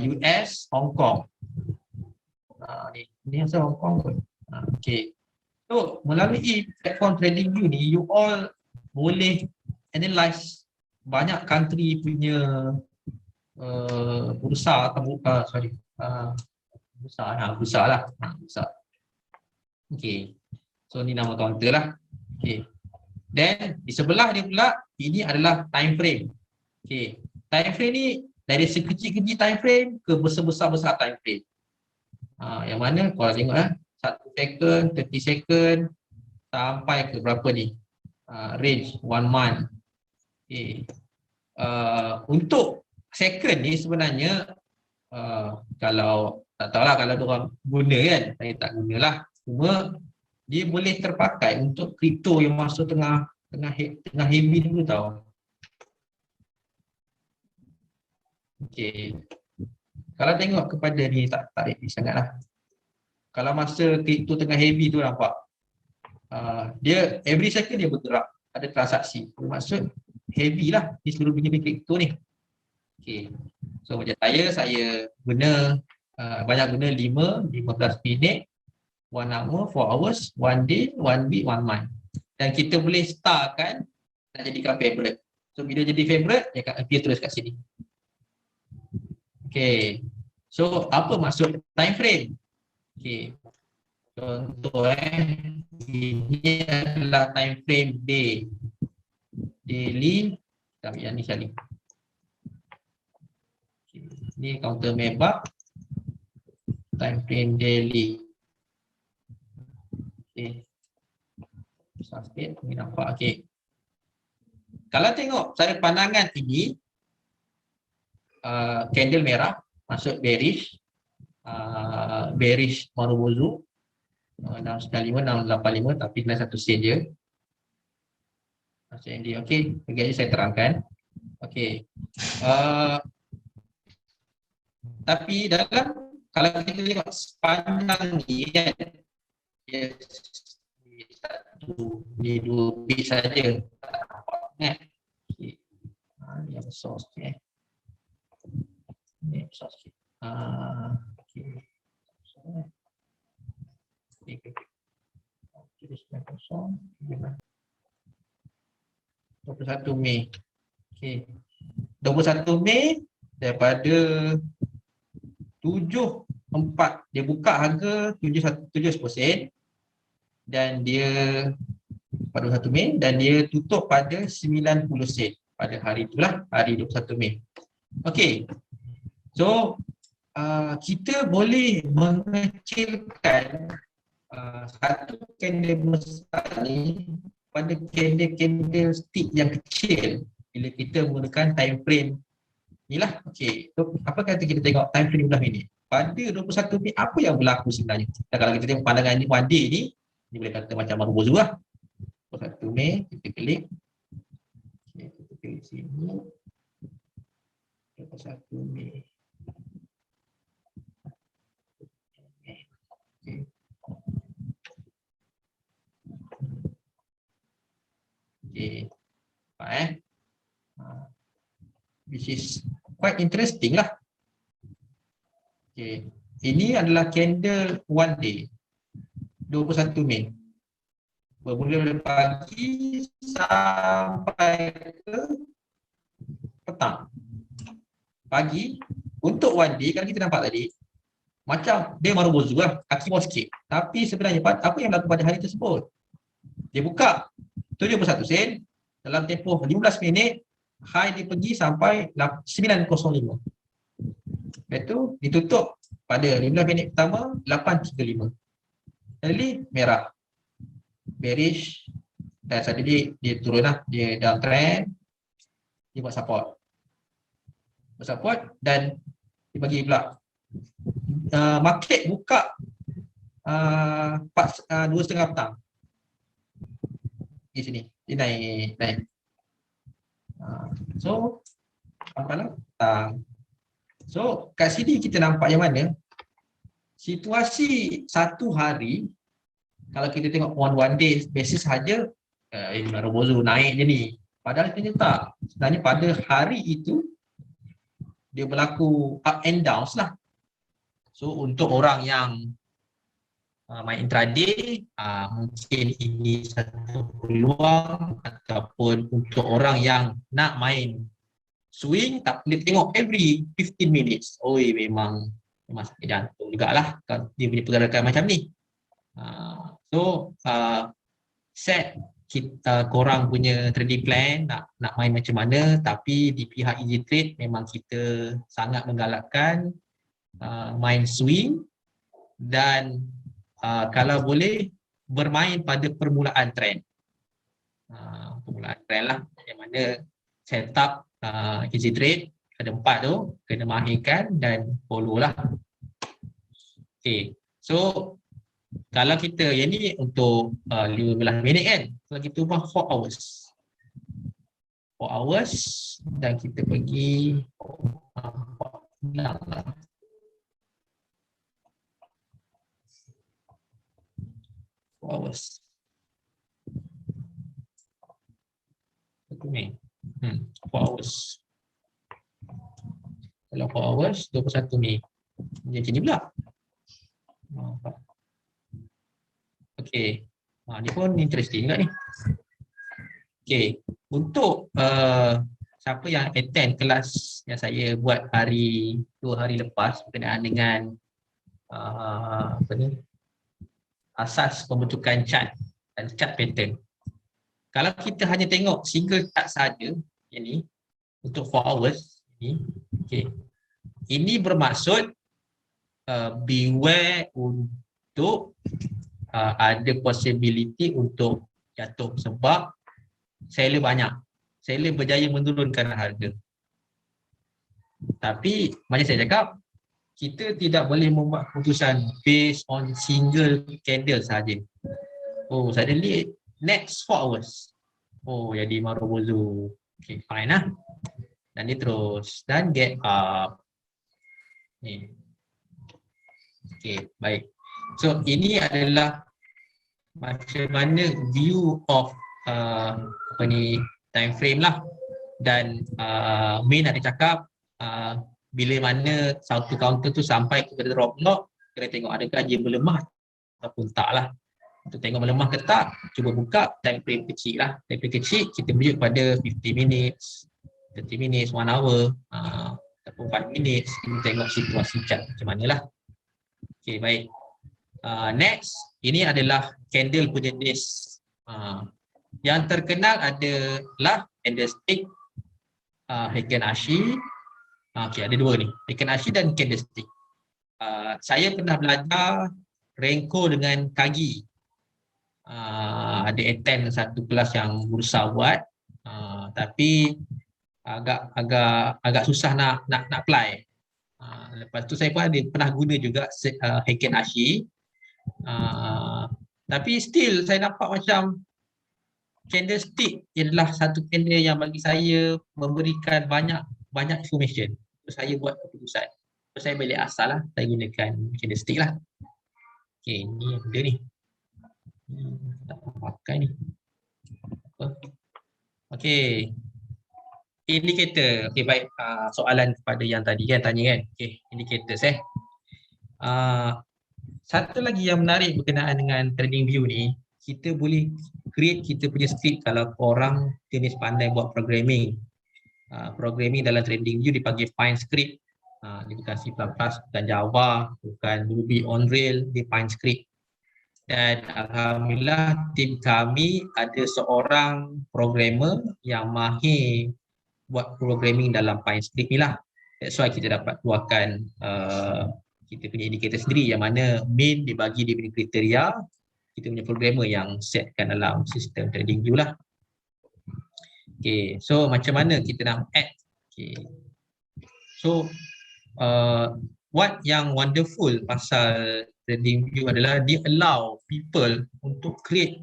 US, Hong Kong. Ni asal Hong Kong pun. Okay. So, melalui platform trading view ni, you all boleh analyze banyak country punya bursa atau bursa lah. Okay. So, ni nama kaunter lah. Okay. Then, di sebelah dia pula, ini adalah time frame. Okay. Time frame ni dari sekecil-kecil time frame ke besar-besar time frame. Yang mana kalau tengok 1 second, 30 second sampai ke berapa ni? Range 1 month. Okay. Untuk second ni sebenarnya kalau tak tahulah kalau diorang guna kan, saya tak gunalah. Cuma dia boleh terpakai untuk kripto yang masuk tengah heavy dulu tau. Okey. Kalau tengok kepada ni tak heavy sangatlah. Kalau masa kripto tengah heavy tu nampak dia every second dia bergerak, ada transaksi. Maksud heavy lah di seluruh dunia kripto ni. Okey. So macam saya guna banyak guna 15 minit, 1 hour, 4 hours, 1 day, 1 week, 1 month. Dan kita boleh startkan nak jadikan favorite. So bila jadi favorite, dia akan appear terus kat sini. Okay. So apa maksud time frame? Okay. Contoh ini adalah time frame day. Daily. Kita ambil yang ni sekali. Okay. Ini counter mebak. Time frame daily. Okay. Besar sikit, ini nampak. Okay. Kalau tengok cara pandangan ini, candle merah, masuk bearish, bearish Marubozu, 695, 685, tapi kena 1 sen je. Okey, jadi saya terangkan. Okey. Tapi dalam, kalau kita tengok sepanjang ni kan, di 2 piece saja. Okay. Ni yang besar sikit. Ni besar sikit. Okay. Okay. 21 Mei. Okay. 21 Mei daripada 74 dia buka harga 71 sen dan dia pada 21 Mei dan dia tutup pada 90 sen pada hari itulah, hari 21 Mei. Okey. So kita boleh mengecilkan satu candle besar ni pada candle stick yang kecil bila kita menggunakan time frame inilah. Okey, so apa kata kita tengok time frame belah ini pada 21 Mei apa yang berlaku sebenarnya. Dan kalau kita tengok pandangan ni one day ni, ni boleh kata macam Marubozu lah. 21 Mei kita klik. Okay, kita klik sini 21 Mei. Okay. Okay. Which is quite interesting lah. Okay. Ini adalah candle one day, 21 Mei. Bermula dari pagi sampai ke petang. Pagi, untuk one day, kalau kita nampak tadi, macam dia marubozu lah, kaki bawah sikit. Tapi sebenarnya apa yang berlaku pada hari tersebut? Dia buka 71 sen, dalam tempoh 15 minit, high dia pergi sampai 9.05. Lepas tu ditutup pada 15 minit pertama 8.35. Early merah, bearish, dan suddenly dia turun lah, dia down trend, dia buat support, dan dia bagi pula market buka 2.30 petang di sini, dia naik. So apalah petang. So kat sini kita nampak yang mana situasi satu hari, kalau kita tengok one day basis saja, Marubozu naik je ni. Padahal sebenarnya tak. Sebenarnya pada hari itu dia berlaku up and downs lah. So untuk orang yang main intraday, mungkin ini satu peluang, ataupun untuk orang yang nak main swing, tak boleh tengok every 15 minutes. Memang sakit jantung jugalah kan dia punya pergerakan macam ni. Set kita korang punya trading plan nak main macam mana, tapi di pihak Easy Trade memang kita sangat menggalakkan main swing dan kalau boleh bermain pada permulaan trend. Permulaan trend lah, yang mana setup Easy Trade ada 4 tu kena mahirkan dan follow lah. Okay, so kalau kita yang ni untuk 15 minit kan, kalau kita ubah 4 hours dan kita pergi 4 hours. 4 hours. Kalau 4 hours 21 Mei. Dia macam ni pula. Okey. Ni pun interesting juga ni. Okey, untuk siapa yang attend kelas yang saya buat 2 hari lepas berkenaan dengan asas pembentukan chart dan chart pattern. Kalau kita hanya tengok single chart saja, ini untuk 4 hours ini, okey. Ini bermaksud beware untuk ada possibility untuk jatuh sebab seller banyak. Seller berjaya menurunkan harga. Tapi macam saya cakap, kita tidak boleh membuat keputusan based on single candle saja. Suddenly next 4 hours. Jadi Marubozu. Okay, fine lah. Dan dia terus dan get up. Ni. Okay, baik. So ini adalah macam mana view of time frame lah. Dan Min ada cakap bila mana satu counter tu sampai kepada drop block, kena tengok adakah dia melemah ataupun tak lah. Untuk tengok melemah ke tak, cuba buka time frame kecil lah. Time frame kecil kita merujuk pada 50 minutes, 30 minutes, 1 hour, ataupun 4 minutes. Kita tengok situasi chart macam mana lah. Okay, baik. Next, ini adalah candle punya disk. Yang terkenal adalah candlestick Heiken Ashi. Okay, ada 2 ni, Heiken Ashi dan candlestick. Saya pernah belajar Renko dengan Kagi. Ada attend satu kelas yang Bursa buat, tapi agak susah nak apply. Lepas tu saya pun pernah guna juga Heiken Ashi. Tapi still saya nampak macam candlestick adalah satu candle yang bagi saya memberikan banyak information. So, saya buat keputusan. So, saya balik asal lah, saya gunakan candlestick lah. Okay, ni yang dia ni. Tak pakai ni. Okey. Indikator. Okey, baik. Soalan kepada yang tadi kan tanya kan. Okey, indicators Ah, satu lagi yang menarik berkenaan dengan TradingView ni, kita boleh create kita punya script kalau korang jenis pandai buat programming. Programming dalam TradingView dipanggil Pine script. Dia bukan C++, bukan Java, bukan Ruby on Rail, dia Pine script. Dan alhamdulillah tim kami ada seorang programmer yang mahir buat programming dalam Pine script ni lah. That's why kita dapat keluarkan kita punya indikator sendiri yang mana main dibagi dia punya kriteria, kita punya programmer yang setkan dalam sistem TradingView lah. Okay, so macam mana kita nak add? Okay. So what yang wonderful pasal TradingView adalah dia allow people untuk create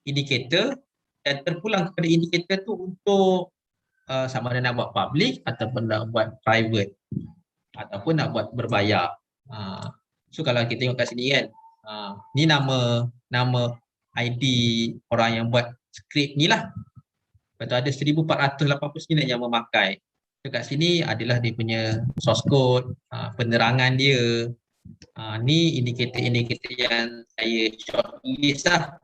indicator dan terpulang kepada indicator tu untuk sama ada nak buat public ataupun nak buat private ataupun nak buat berbayar. So kalau kita tengok kat sini kan, ni nama ID orang yang buat skrip ni lah. Lepas tu ada 1489 yang memakai. Dekat sini adalah dia punya source code, penerangan dia. Ni indikator-indikator yang saya shortlist lah.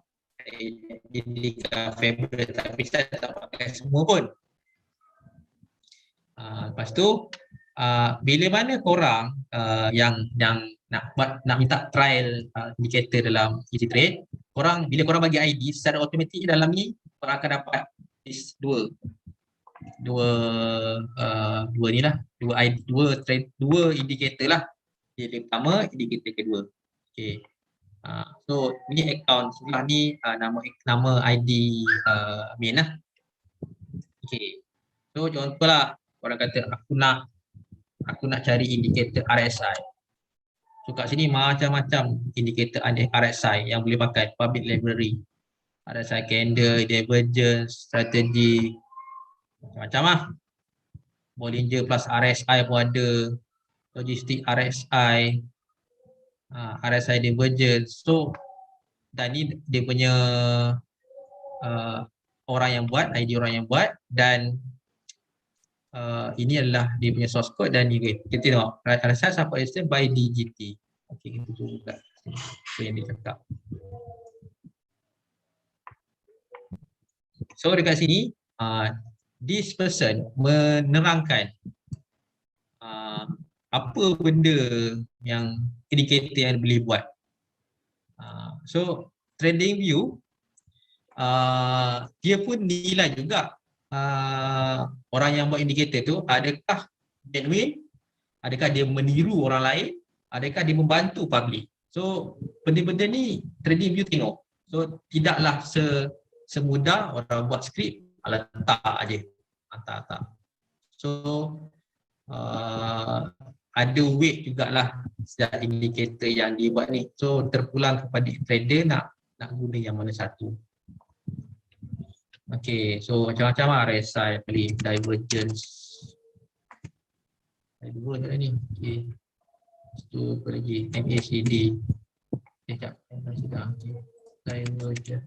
Indikator favorite tapi saya tak pakai semua pun. Lepas tu bila mana korang yang nak minta trial indicator dalam EasyTrade, bila korang bagi ID secara automatik dalam ni korang akan dapat dua ni lah, dua indikator lah. Yang pertama, indikator kedua. Okay. So ni account sebelah ni nama ID main lah. Okay. So contohlah orang kata aku nak cari indikator RSI. So kat sini macam-macam indikator RSI yang boleh pakai public library. RSI candle, divergence, strategi, macam-macam lah. Bollinger plus RSI pun ada, logistik RSI, RSI divergence. So dan ni dia punya orang yang buat, ID orang yang buat, dan ini adalah dia punya source code dan ni kita tengok RSI support resistance by DGT. Okey, kita tunggu kat sini. Apa yang dia cakap. So dekat sini this person menerangkan apa benda yang indikator yang boleh buat. So TradingView dia pun nilai juga orang yang buat indikator tu adakah genuine, adakah dia meniru orang lain, adakah dia membantu public. So benda-benda ni TradingView tengok. So tidaklah semudah orang buat skrip letak aje. Tak. So ada weight jugalah setiap indikator yang dia buat ni. So terpulang kepada trader nak guna yang mana satu. Okey, so macam-macam lah RSI, pilih divergence. Ada dua kat ni. Okey. Itu apa lagi? MACD. Sekejap. Okey. Divergence.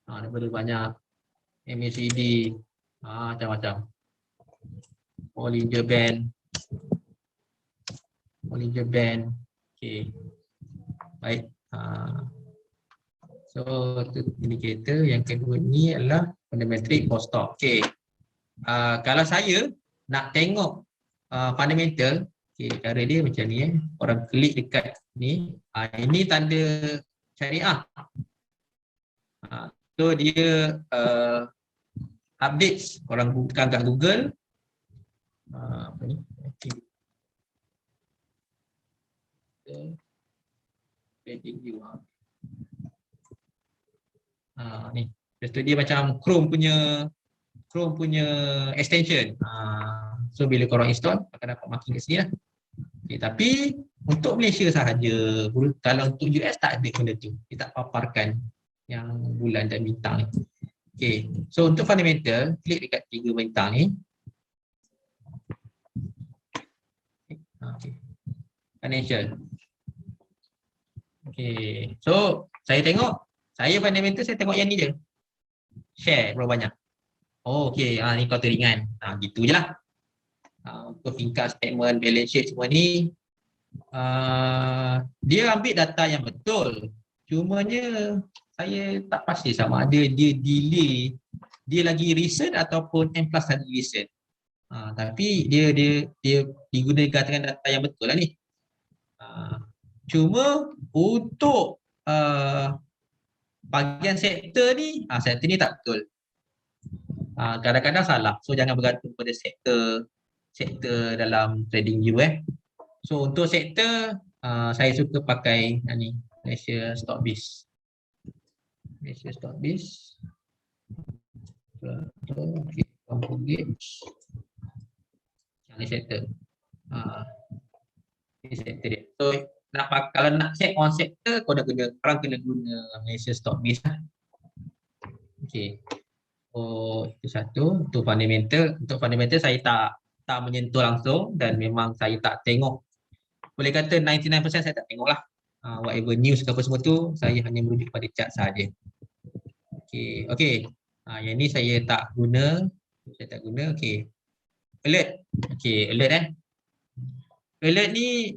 Daripada banyak. MACD. Macam-macam. Bollinger Band. Bollinger Band. Okey. Baik. So, indikator yang kedua ni adalah fundamental post stop. Okey. Kalau saya nak tengok fundamental, okey, cara dia macam ni Orang klik dekat ni. Ini tanda syariah. So dia updates. Korang buka kat Google. Apa ni? Okay. TradingView. Ni. Lepas tu dia macam Chrome punya extension. So bila korang install akan dapat marking kat sini lah. Okay, tapi untuk Malaysia sahaja. Kalau untuk US tak ada benda tu. Dia tak paparkan yang bulan dan bintang ni. Okay. So untuk fundamental, klik dekat 3 bintang ni. Okay. Financial. Okay. So saya tengok. Saya fundamental saya tengok yang ni je. Share berapa banyak. Oh, okey. Ni kau ringan. Gitu je lah. Untuk income statement, balance sheet semua ni, dia ambil data yang betul. Cumanya saya tak pasti sama ada dia delay, dia lagi recent ataupun M plus lagi recent. Tapi dia digunakan dengan data yang betul lah ni. Cuma untuk bahagian sektor ni, sektor ni tak betul. Kadang-kadang salah. So jangan bergantung pada sektor dalam trading view. So untuk sektor, saya suka pakai ni, Malaysia Stockbiz. Malaysia Stockbiz. Okay, yang ni sektor. Ini sektor dia. So kalau nak check on sektor, kau dah korang kena guna Malaysia Stockbiz lah. Okay. Oh, itu satu. Untuk fundamental saya tak menyentuh langsung dan memang saya tak tengok. Boleh kata 99% saya tak tengok lah. Whatever news ke apa semua tu, saya hanya merujuk pada chart saja. Okey. Yang ni saya tak guna. Okey. Alert. Okey, alert Alert ni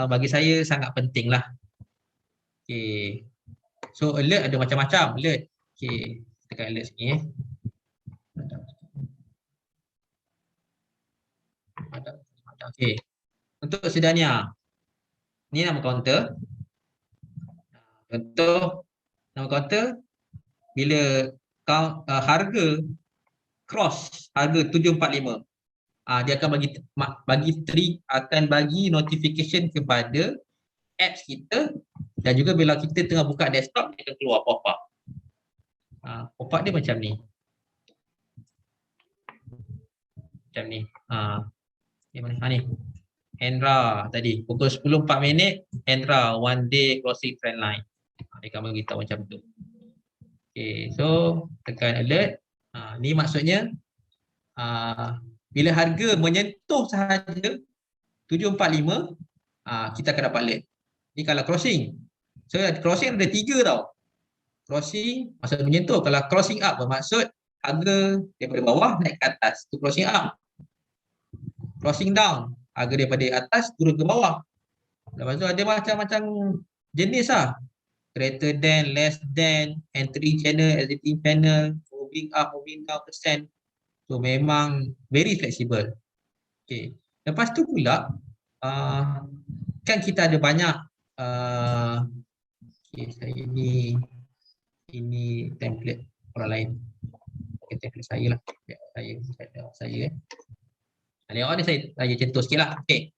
bagi saya sangat penting lah. Okey. So alert ada macam-macam alert. Okey, tekan alert sini Okey. Untuk sedania, ni nama kaunter. Contoh nama kaunter bila harga cross harga 745, dia akan bagi notification kepada apps kita, dan juga bila kita tengah buka desktop dia akan keluar pop-up. Pop-up dia macam ni. Ni Enra tadi pukul 10.04 Enra one day crossing trend line. Dia akan beritahu macam tu. Okay, so tekan alert. Ni maksudnya bila harga menyentuh sahaja 745, kita akan dapat alert. Ni kalau crossing. So crossing ada 3 tau. Crossing maksud menyentuh. Kalau crossing up bermaksud harga daripada bawah naik ke atas, tu crossing up. Crossing down, harga daripada atas turun ke bawah. Lepas tu ada macam-macam jenis lah. Greater than, less than, entry channel, exiting channel, moving up, moving down percent. So memang very flexible. Okay. Lepas tu pula, kan kita ada banyak saya ini template orang lain. Template saya lah. Saya layout ni saya contoh sikit lah. Okay.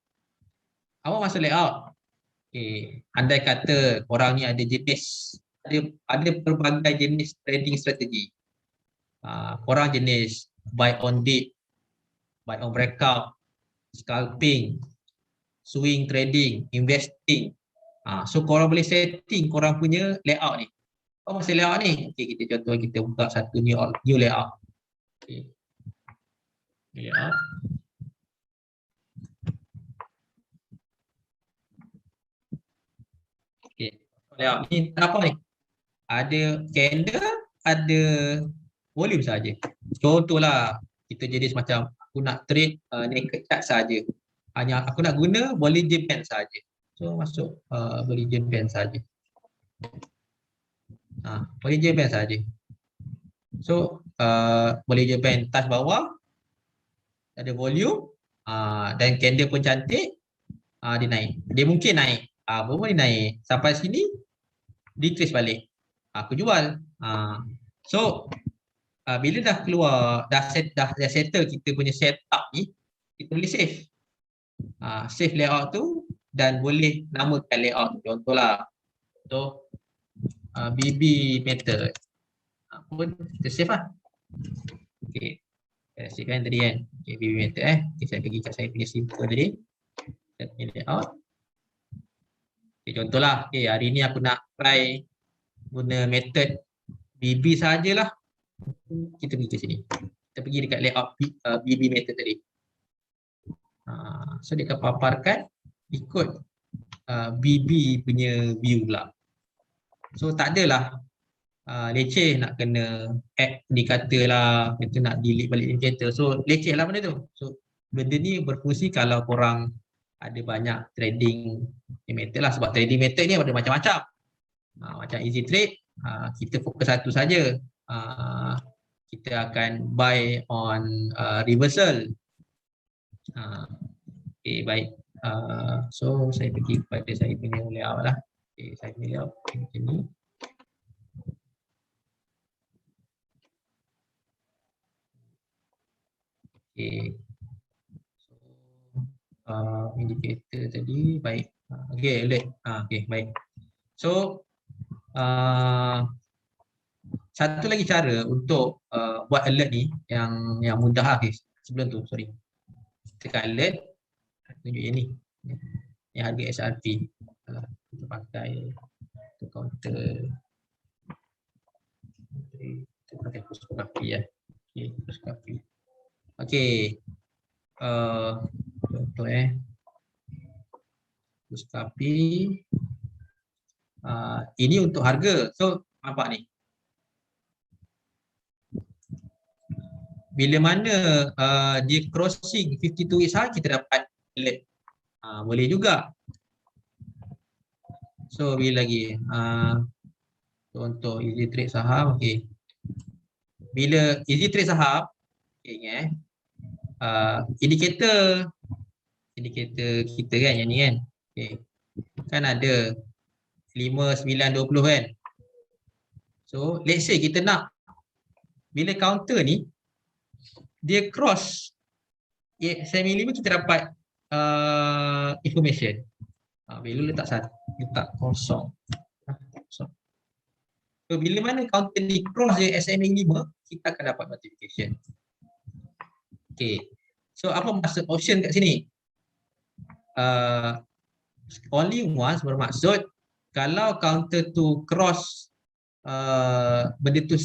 Awak masuk layout. Okay. Andai kata orang ni ada jenis, ada pelbagai jenis trading strategi. Korang jenis buy on dip, buy on breakout, scalping, swing trading, investing. So korang boleh setting korang punya layout ni. Apa masuk layout ni? Okay, kita contoh kita buka satu new layout. Okay. Layout. Okay. Layout ni apa ni? Ada candle, ada volume saja. Contohlah kita jadi semacam aku nak trade naked chart saja. Hanya aku nak guna Bollinger Band saja. So masuk Bollinger Band saja. Bollinger Band saja. So Bollinger Band touch bawah, ada volume, dan candle pun cantik, dia naik. Dia mungkin naik. Berapa dia naik? Sampai sini decrease balik. Aku jual. So bila dah keluar, dah settle kita punya setup ni, kita boleh save. Save layout tu dan boleh namakan layout. Contohlah, contoh BB method. Pun kita save lah. Okay. Saya save kan tadi kan. Okay, BB method Okay, saya pergi kat saya punya simple tadi. Saya punya layout. Okay, contohlah, okay, hari ni aku nak try guna method BB sajalah. Kita pergi ke sini. Kita pergi dekat layout BB method tadi. So dia akan paparkan ikut BB punya view pula. So tak adalah leceh nak kena hack indikator lah, kita nak delete balik indikator. So leceh lah benda tu. So benda ni berfungsi kalau korang ada banyak trading method lah, sebab trading method ni ada macam-macam. Macam easy trade, kita fokus satu saja. Kita akan buy on reversal. Okay, baik. So saya pergi kepada saya punya layout lah. Okay, saya punya layout macam ni. Okay. So, indicator tadi baik. Okay, alert. Okay, baik. So satu lagi cara untuk buat alert ni yang mudah lah. Okay. Sebelum tu, sorry. Tekan alert, tunjuk yang ni. Yang harga SRP. Kita pakai untuk counter. Kita pakai fotografi ya. Okay, fotografi. Okay. Contoh fotografi. Ini untuk harga. So, nampak ni. Bila mana dia crossing 52 weeks high, kita dapat alert. Boleh juga. So, bila lagi. Contoh easy trade saham. Okay. Bila easy trade saham, okay, indikator kita kan yang ni kan. Okay. Kan ada 5, 9, 20 kan. So, let's say kita nak bila counter ni dia cross SMA 5, kita dapat information. Value letak kosong. So, bila mana counter ni cross je SMA 5, kita akan dapat notification. Okay. So, apa maksud option kat sini? Only once bermaksud kalau counter tu cross benda tu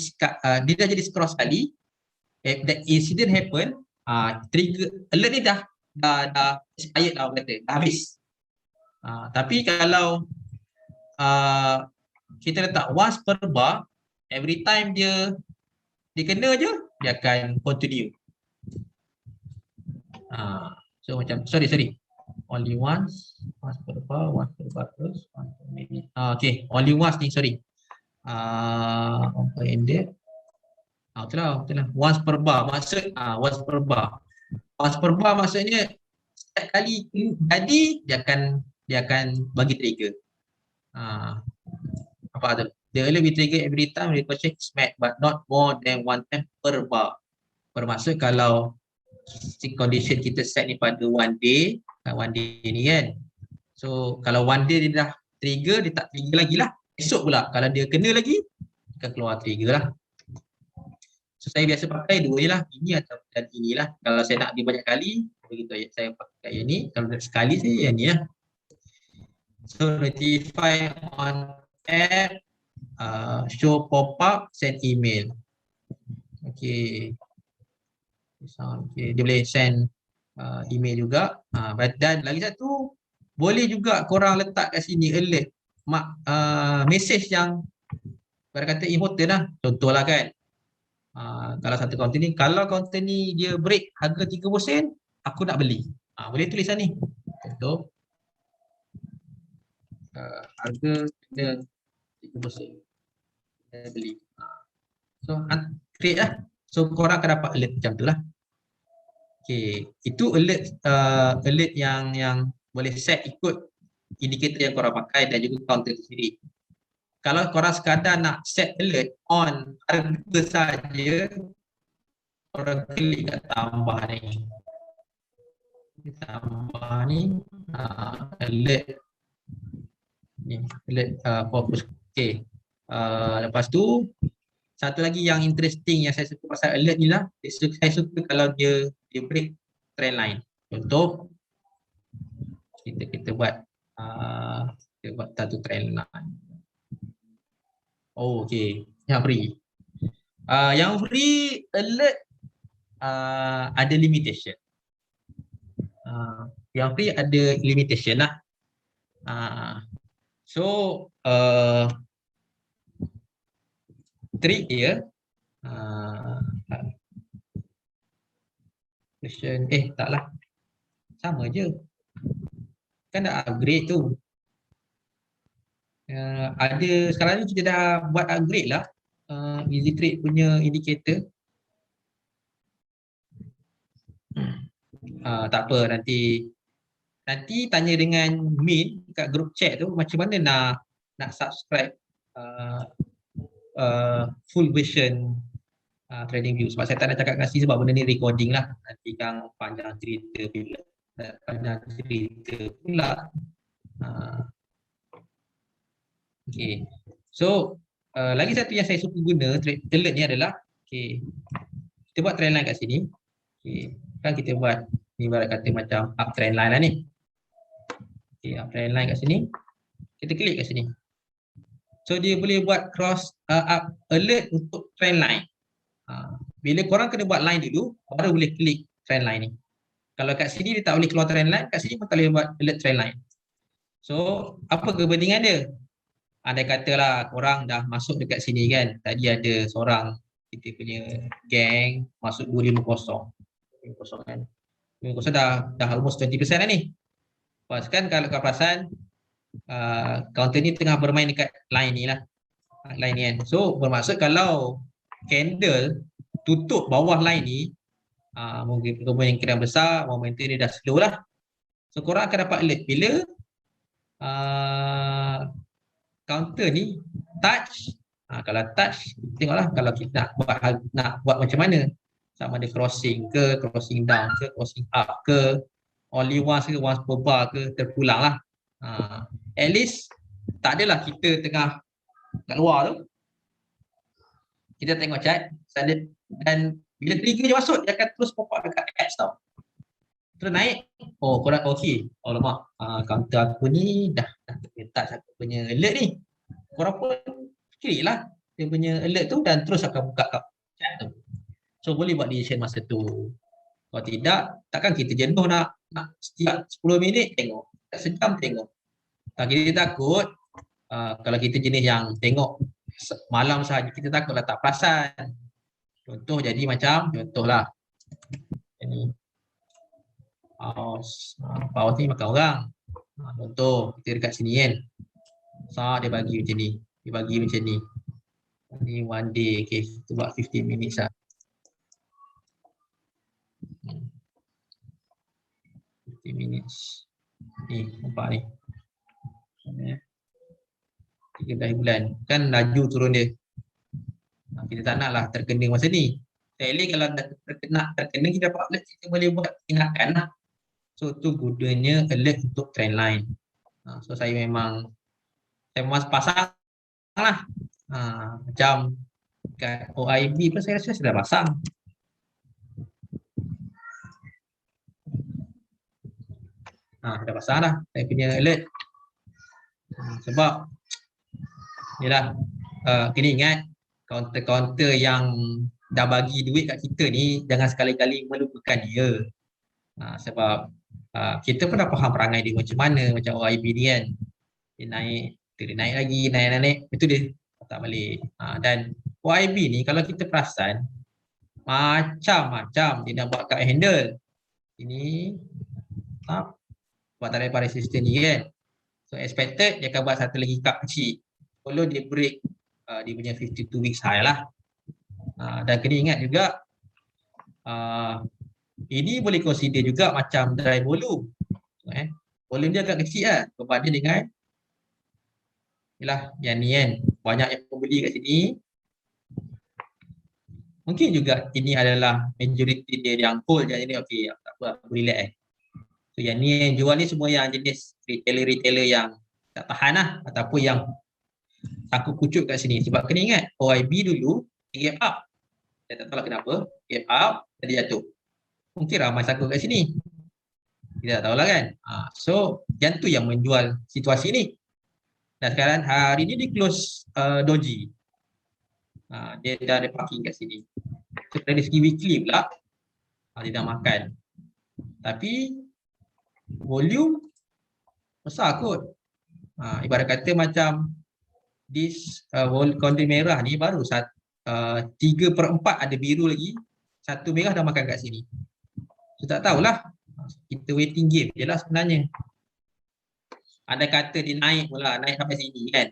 dia dah jadi cross sekali, that incident happen, trigger alert ni dah expired dah, kata dah habis. Tapi kalau kita letak once per bar, every time dia kena je, dia akan continue. So macam sorry only once per bar terus okay, only once ni, sorry. Ended. Betul lah. Once per bar maksud once per bar. Once per bar maksudnya setiap kali jadi dia akan bagi trigger. Apa tu? The alert will trigger every time the purchase is met, but not more than one time per bar. Bermaksud kalau condition kita set ni pada one day ni kan. So kalau one day dia dah trigger, dia tak trigger lagi lah. Esok pula kalau dia kena lagi, akan keluar trigger lah. So saya biasa pakai dua je lah, ini atau dan inilah. Kalau saya nak dia banyak kali, begitu saya pakai yang ni. Kalau sekali saya yang ni lah. So notify on app, show pop up, send email. Okay. Okay, dia boleh send email juga. Dan lagi satu, boleh juga korang letak kat sini alert message yang berkata important lah. Contohlah kan, kalau satu counter ni, kalau counter ni dia break harga 30 sen, aku nak beli. Boleh tulisan ni. Contoh, harga dia 30 sen, saya beli. So create lah. So korang akan dapat alert macam tu lah. Okay, itu alert alert yang boleh set ikut indikator yang korang pakai dan juga counter sendiri. Kalau korang sekadar nak set alert on harga saja, korang klik kat tambah ni. Tambah ni alert ni, alert fokus. Okay. Lepas tu satu lagi yang interesting yang saya suka pasal alert ni lah, saya suka kalau dia break trend line. Contoh kita buat satu trend line. Oh, okay. Yang free. Yang free alert ada limitation. Yang free ada limitation lah. So trik dia version taklah, sama je kan, dah upgrade tu. Ada sekarang ni kita dah buat upgrade lah Easy Trade punya indicator. Tak apa, nanti tanya dengan Min kat group chat tu macam mana nak subscribe full version TradingView. Sebab saya tak nak cakap kasi sebab benda ni recording lah, nanti kan panjang cerita pula. Okay. So lagi satu yang saya suka guna alert ni adalah, okay, kita buat trend line kat sini. Okay. Kan kita buat ni ibarat kata macam uptrend line lah ni. Okay, uptrend line kat sini. Kita klik kat sini. So dia boleh buat cross up alert untuk trend line. Bila korang kena buat line dulu, baru boleh klik trend line ni. Kalau kat sini dia tak boleh keluar trend line, kat sini pun tak boleh buat alert trend line. So apa kepentingan dia? Andai katalah korang dah masuk dekat sini kan, tadi ada seorang kita punya gang masuk 250 kan. 250 dah almost 20% dah ni. Pas kan kalau kau perasan counter ni tengah bermain dekat line ni lah. Line ni kan. So bermaksud kalau candle tutup bawah line ni, mungkin kemungkinan besar momentum dia dah slow lah. So korang akan dapat alert bila counter ni touch. Kalau touch, tengoklah kalau kita nak buat macam mana, sama ada crossing ke, crossing down ke, crossing up ke, only once ke, once per bar ke, terpulang lah. At least tak adalah kita tengah kat luar tu, kita tengok chart standard, dan bila trigger je masuk, dia akan terus pop up dekat X tau. Terus naik, korang okey, alamak, counter aku ni dah touch aku punya alert ni. Korang pun klik lah dia punya alert tu dan terus akan buka kat chat tu. So boleh buat decision masa tu. Kalau tidak, takkan kita jenuh nak setiap 10 minit tengok, sejam tengok. Tak, kita takut kalau kita jenis yang tengok malam sahaja, kita takutlah tak perasan. Contoh jadi macam, contohlah ini paus ni makan orang. Contoh kita dekat sini kan, dia bagi macam ni, dia bagi macam ni. Ni one day, okay, kita buat 15 minutes lah. 15 minutes. Ni, nampak ni. 13 bulan. Kan laju turun dia. Kita tak nak lah terkena masa ni. Sekali kalau terkena, kita dapat alert, kita boleh buat tindakan lah. So, tu gunanya alert untuk trend line. So, saya memang pasang lah. Macam kat OIB pun saya rasa sudah pasang. Sudah pasang dah saya punya alert. Sebab yalah, kena ingat counter-counter yang dah bagi duit kat kita ni jangan sekali-kali melupakan dia. Sebab kita pun dah faham perangai dia macam mana, macam OIB ni kan. Dia naik lagi, naik. Itu dia tak balik. Dan OIB ni kalau kita perasan macam-macam dia nak buat kat handle. Ini buat tarik pada resistance ni kan. So expected dia akan buat satu lagi cup kecil. Kalau dia break dia punya 52 weeks high lah. Dan kena ingat juga ini boleh consider juga macam dry volume. Volume dia agak kecil lah berbanding dengan yalah, yang ni kan, banyak yang pembeli kat sini. Mungkin juga ini adalah majority dia yang hold yang ini, okey, tak apa, aku relax. So yang ni yang jual ni semua yang jenis retailer yang tak tahan lah, ataupun yang takut kucut kat sini. Sebab kena ingat OIB dulu gap up, saya tak tahu lah kenapa gap up jadi jatuh. Mungkin ramai takut kat sini, kita tak tahulah kan. So yang tu yang menjual situasi ni. Dan sekarang hari ni dia close doji. Dia dah ada parking kat sini. So dari segi weekly pula dia dah makan. Tapi volume besar kot. Ibarat kata macam this candle merah ni baru 3/4 ada biru lagi, 1 merah dah makan kat sini. So, tak tahulah. Kita waiting game je lah sebenarnya. Ada kata dia naik pula, naik sampai sini kan.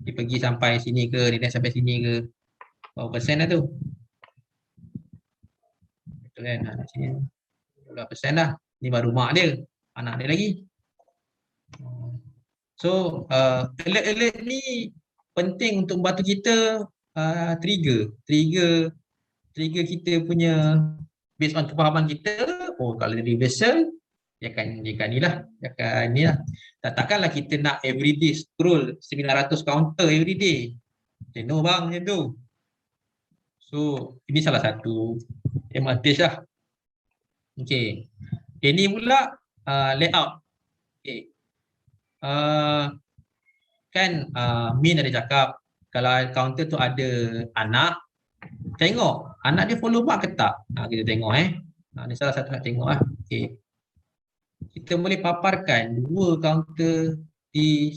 Dia pergi sampai sini ke, dia naik sampai sini ke. Berapa persen dah tu? Betul kan? Sini 12% dah. Ni baru mak dia. Anak dia lagi. So, alert-alert ni penting untuk membantu kita trigger kita punya based on kefahaman kita. Oh, kalau dia reversal, dia akan ni lah. Takkanlah kita nak everyday scroll 900 counter everyday. No bang, macam tu. So, ini salah satu advantage lah. Okay. Ini pula layout. Okay. Kan Min ada cakap kalau counter tu ada anak, tengok anak dia follow mak ke tak. Kita tengok ini salah satu nak tengok lah. Okay. Kita boleh paparkan dua counter di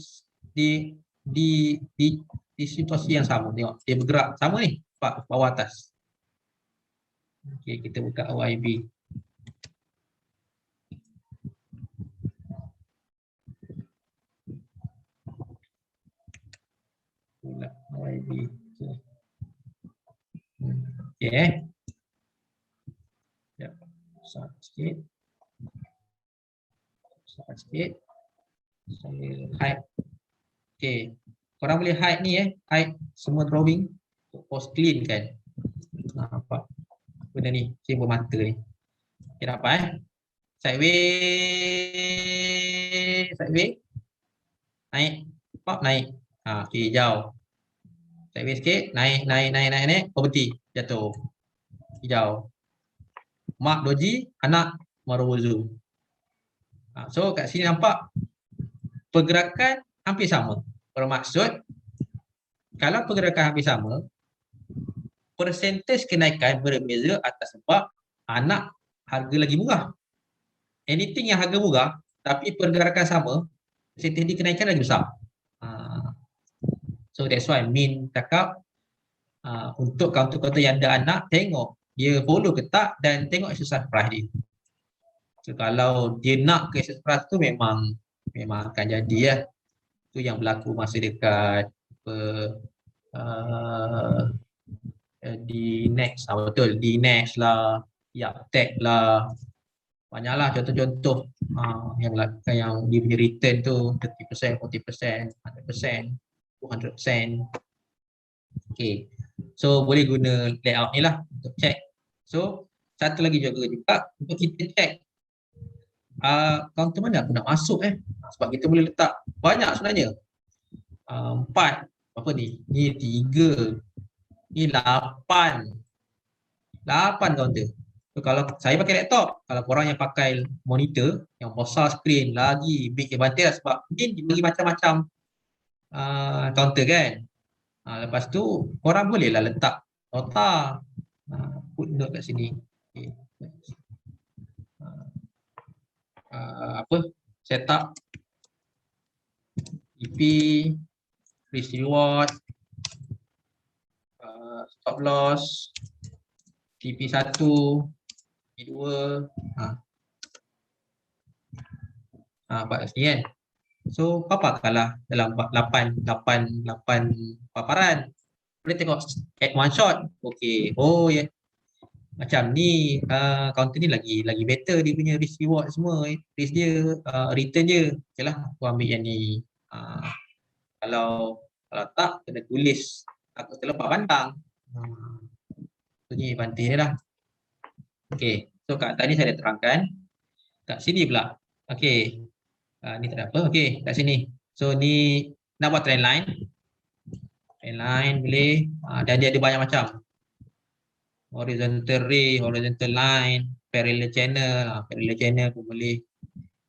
situasi yang sama. Tengok dia bergerak sama ni, bawah atas. Okay, kita buka YB. YB. Okay. Ya, besar sikit. Saya hide. Okay. Korang boleh hide ni hide semua drawing. Post clean kan. Nampak benda ni, simbol mata ni. Okay, nampak Sideways. Naik. Pop naik. Okay, hijau. Sideways sikit. Naik. Oh, berhenti. Jatuh. Hijau. Mak doji, anak maruzu. So kat sini nampak pergerakan hampir sama. Bermaksud kalau pergerakan hampir sama, persentase kenaikan berbeza atas sebab anak harga lagi murah. Anything yang harga murah tapi pergerakan sama, persentase kenaikan lagi besar. So that's why Min cakap untuk counter-counter yang ada anak, tengok dia follow ke tak dan tengok exercise price dia. So kalau dia nak ke exercise price tu memang akan jadi ya. Itu yang berlaku masa dekat di next betul, di next lah, Yaptech lah, banyaklah contoh-contoh yang dia punya return tu 30%, 40%, 100%, 200%. Okay, so boleh guna layout ni lah untuk check. So satu lagi juga untuk kita check counter mana aku nak masuk sebab kita boleh letak banyak sebenarnya. 4 apa ni? Ni 3. Ni 8 counter. So, kalau saya pakai laptop, kalau korang yang pakai monitor yang besar screen lagi big advantage sebab mungkin dibagi macam-macam counter kan. Lepas tu korang bolehlah letak nota, put note kat sini. Okay. Setup EP, risk reward, stop loss, TP1, T2, kat sini kan. So paparkanlah dalam 8 paparan. Boleh tengok at one shot. Okay. Oh ya. Yeah. Macam ni counter ni lagi better dia punya risk reward semua. Risk dia, return dia. Okeylah, aku ambil yang ni. Kalau tak kena tulis, aku terlepas pandang. So ni advantage dia lah. Okay. So kat tadi saya dah terangkan. Kat sini pula. Okay. Ni tak ada apa. Okay. Kat sini. So ni nak buat trend line. Trend line boleh. Dan dia ada banyak macam. Horizontal ray, horizontal line, parallel channel. Parallel channel pun boleh.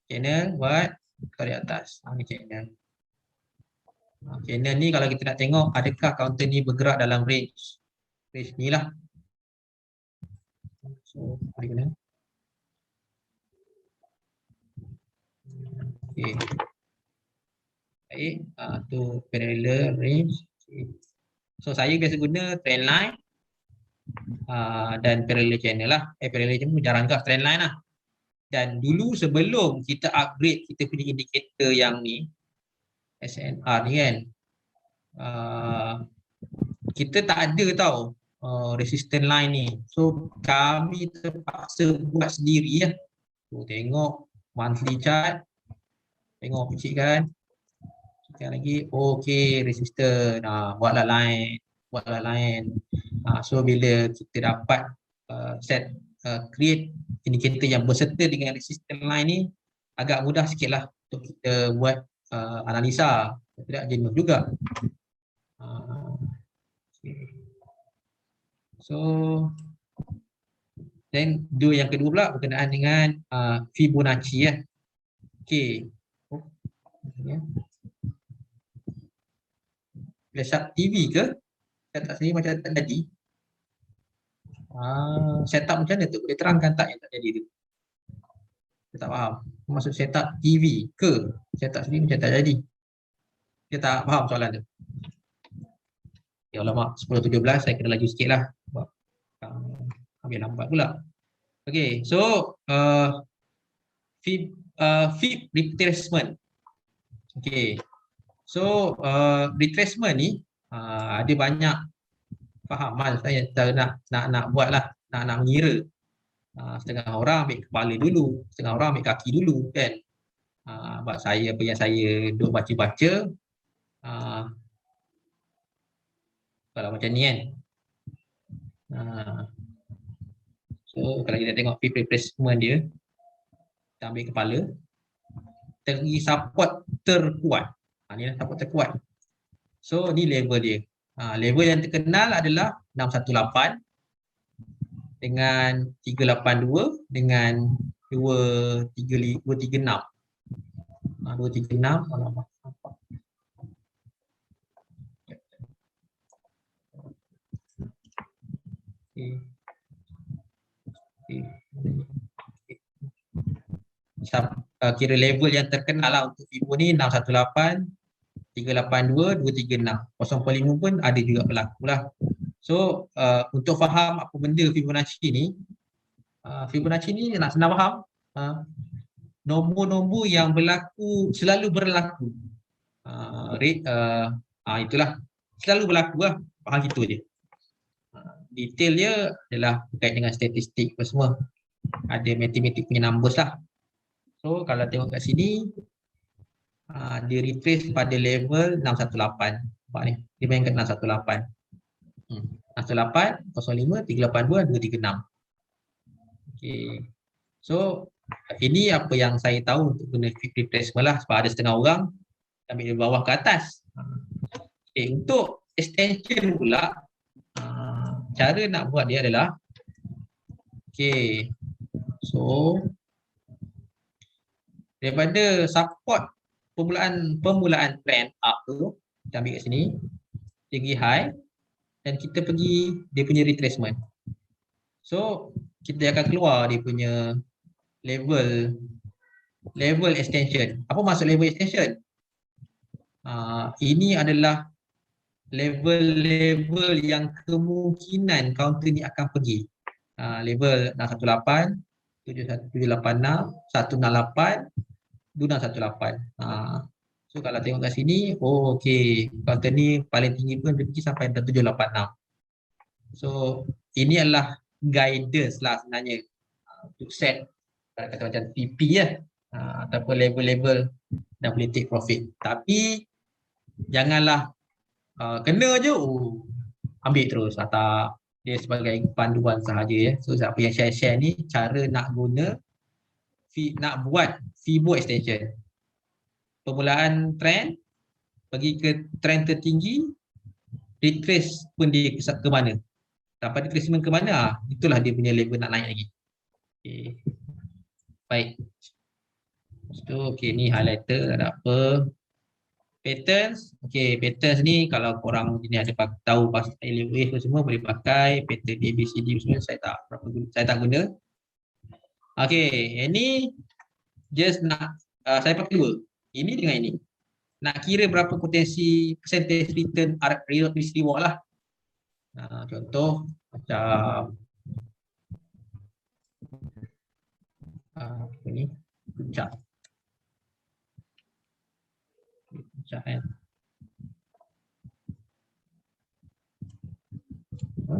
Channel buat tarik atas. Ni channel. Channel ni kalau kita nak tengok adakah counter ni bergerak dalam range. Range ni lah. So, boleh guna. Okay. Baik, tu parallel range. Okay. So saya biasa guna trendline dan parallel channel lah. Parallel channel jarang juga, trendline lah. Dan dulu sebelum kita upgrade kita punya indikator yang ni, SNR ni kan, kita tak ada tau resistance line ni. So kami terpaksa buat sendiri ya. So, tengok monthly chart, tengok kecil kan. Sekali lagi, okey resistance, buatlah line. So bila kita dapat create indikator yang berserta dengan resistance line ni, agak mudah sikit lah untuk kita buat analisa. Tidak jenuh juga. Okay. So then yang kedua pula berkenaan dengan Fibonacci ya. Okey. Flash TV ke? Setup sini macam tak jadi. Setup macam mana tu? Boleh terangkan tak yang tak jadi tu? Saya tak faham. Maksud setup TV ke? Setup sini macam tak jadi. Saya tak faham soalan tu. Ya alamak, 10.17 saya kena laju sikit lah. Ambil lambat pula. Okay, so fib retracement. Okay, so retracement ni ada banyak fahaman saya nak buat lah, nak mengira. Setengah orang ambil kepala dulu, setengah orang ambil kaki dulu kan. Sebab saya apa yang saya duk baca-baca, kalau macam ni kan. So kalau kita tengok fib retracement dia, kita ambil kepala, tergi support terkuat. Ni lah support terkuat. So ni level dia. Level yang terkenal adalah 618 dengan 382 dengan 236. 236 alamak. Kira level yang terkenal lah untuk Fibo ni 618, 382, 236. 0.5 pun ada juga berlaku lah. So untuk faham apa benda Fibonacci ni, Fibonacci ni nak senang faham, nombor-nombor yang selalu berlaku. Itulah selalu berlaku lah, faham gitu je. Detail dia adalah berkait dengan statistik apa semua. Ada matematik punya numbers lah. So kalau tengok kat sini, dia retrace pada level 618. Nampak ni, dia main kat 618. 618, 05, 382, 236. Okay. So ini apa yang saya tahu untuk guna fib retracement lah, sebab ada setengah orang ambil dari bawah ke atas. Okay. Untuk extension pula, cara nak buat dia adalah, okay, so daripada support permulaan trend up tu, kita ambil kat sini, tinggi high, dan kita pergi dia punya retracement. So kita akan keluar dia punya level extension. Apa maksud level extension? Ini adalah level yang kemungkinan counter ni akan pergi. Level 618, 7786, 168, 2618. So kalau tengok kat sini, okey, counter ni paling tinggi pun pergi sampai 786. So ini adalah guidance lah sebenarnya untuk set kata macam TP ya, ataupun level-level dan boleh take profit. Tapi janganlah kena je ambil terus, atau dia sebagai panduan sahaja ya. So apa yang saya share ni cara nak guna nak buat Fibo extension. Permulaan trend pergi ke trend tertinggi, retrace pun dia ke mana. Dapat retracement ke mana, itulah dia punya level nak naik lagi. Okay. Baik. So, okay, ni highlighter, ada apa. Patterns, okay, patterns ni kalau korang ni ada tahu pasal Elliott Wave semua boleh pakai. Pattern ABCD semua saya tak guna. Okay, ini just nak saya pakai dua. Ini dengan ini. Nak kira berapa potensi percentage return real risk reward lah. Contoh macam apa ni, puncak. Puncak kan.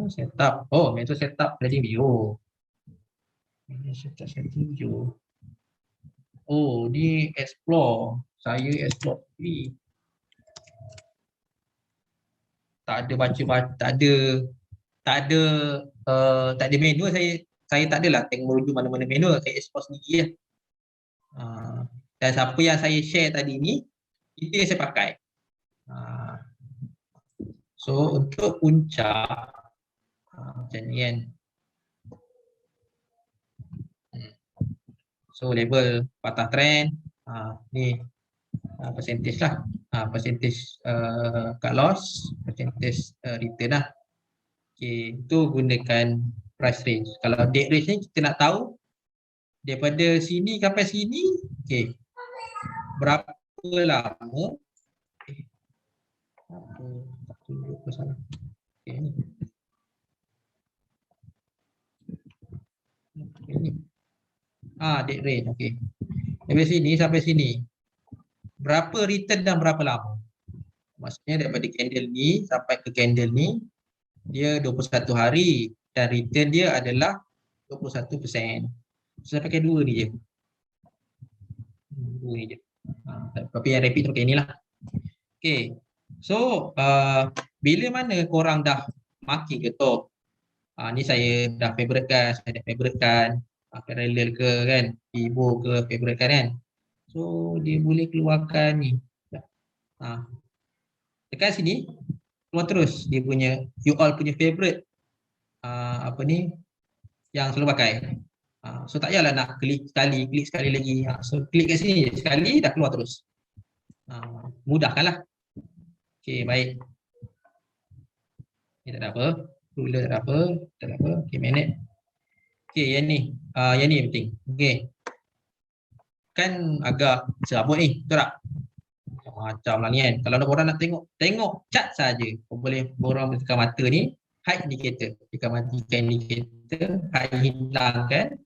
Setup. Oh, itu setup trading view. Ini setup trading view. Oh, di explore. Saya explore free. Tak ada baca-baca, tak ada menu. Saya tak adalah tengok merujuk mana-mana menu. Saya explore sendiri lah. Dan siapa yang saya share tadi ni, itu yang saya pakai. So untuk puncak macam ni kan. So level patah trend, ni percentage lah, percentage cut loss, percentage return lah. Okay, itu gunakan price range. Kalau date range ni kita nak tahu daripada sini sampai sini, okay, berapa lama. Tak tunjuk ke sana. Okay, ni. Ini. Date range, okay. Dari sini sampai sini, berapa return dan berapa lama? Maksudnya daripada candle ni sampai ke candle ni, dia 21 hari dan return dia adalah 21%. So, saya pakai dua ni je. Dua ni je. Tapi yang rapid tu pakai inilah. Okay. So, bila mana korang dah marking ke tu? Ni saya dah favoritekan, saya dah favoritekan. Parallel ke kan, Fibo ke favoritekan kan. So, dia boleh keluarkan ni. Dekat sini, keluar terus dia punya, you all punya favorite apa ni, yang selalu pakai. So tak payahlah nak klik sekali lagi. So klik kat sini sekali dah keluar terus. Mudahkanlah. Okey, baik. Ini tak ada apa. Ruler tak ada apa. Tak ada apa. Okey, minute. Okey, yang ni. Yang ni penting. Okey. Kan agak serabut ni, betul tak? Macam lah ni kan. Kalau orang nak tengok chart saja. Boleh orang tekan mata ni, hide indicator. Jika matikan indicator, hide hilangkan.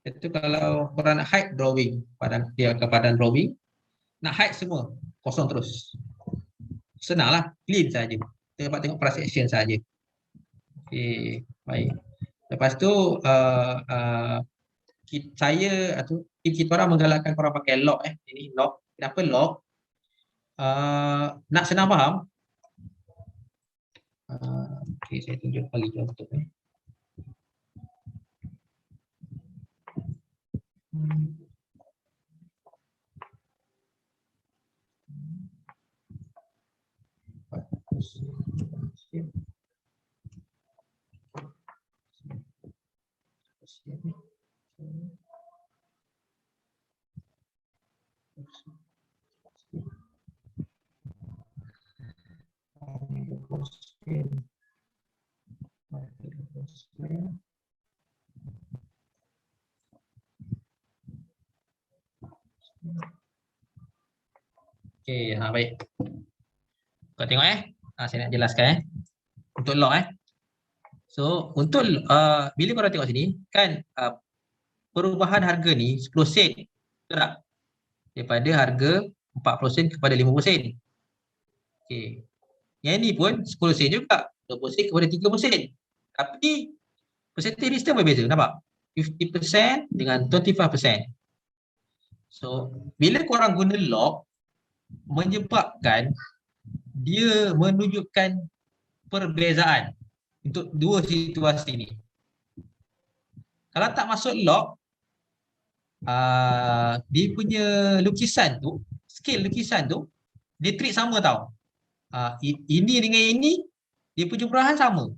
Itu kalau korang nak hide drawing, dia akan padan drawing, nak hide semua, kosong terus. Senanglah, clean saja. Kita dapat tengok price action saja. Okey, baik. Lepas tu saya atau kita orang menggalakkan korang pakai log Ini log. Kenapa log? Nak senang faham. Okey, saya tunjuk lagi contoh ni. Okey, baik. Kau tengok saya nak jelaskan untuk log So untuk bila korang tengok sini kan, perubahan harga ni 10 sen, betul tak? Daripada harga 40 sen kepada 50 sen. Okey. Yang ni pun 10 sen juga, 20 sen kepada 30 sen. Tapi percentage return berbeza, nampak? 50% dengan 25%. So, bila korang guna log, menyebabkan dia menunjukkan perbezaan untuk dua situasi ni. Kalau tak masuk log, dia punya lukisan tu, scale lukisan tu, dia treat sama tau. Ini dengan ini, dia punya perubahan sama.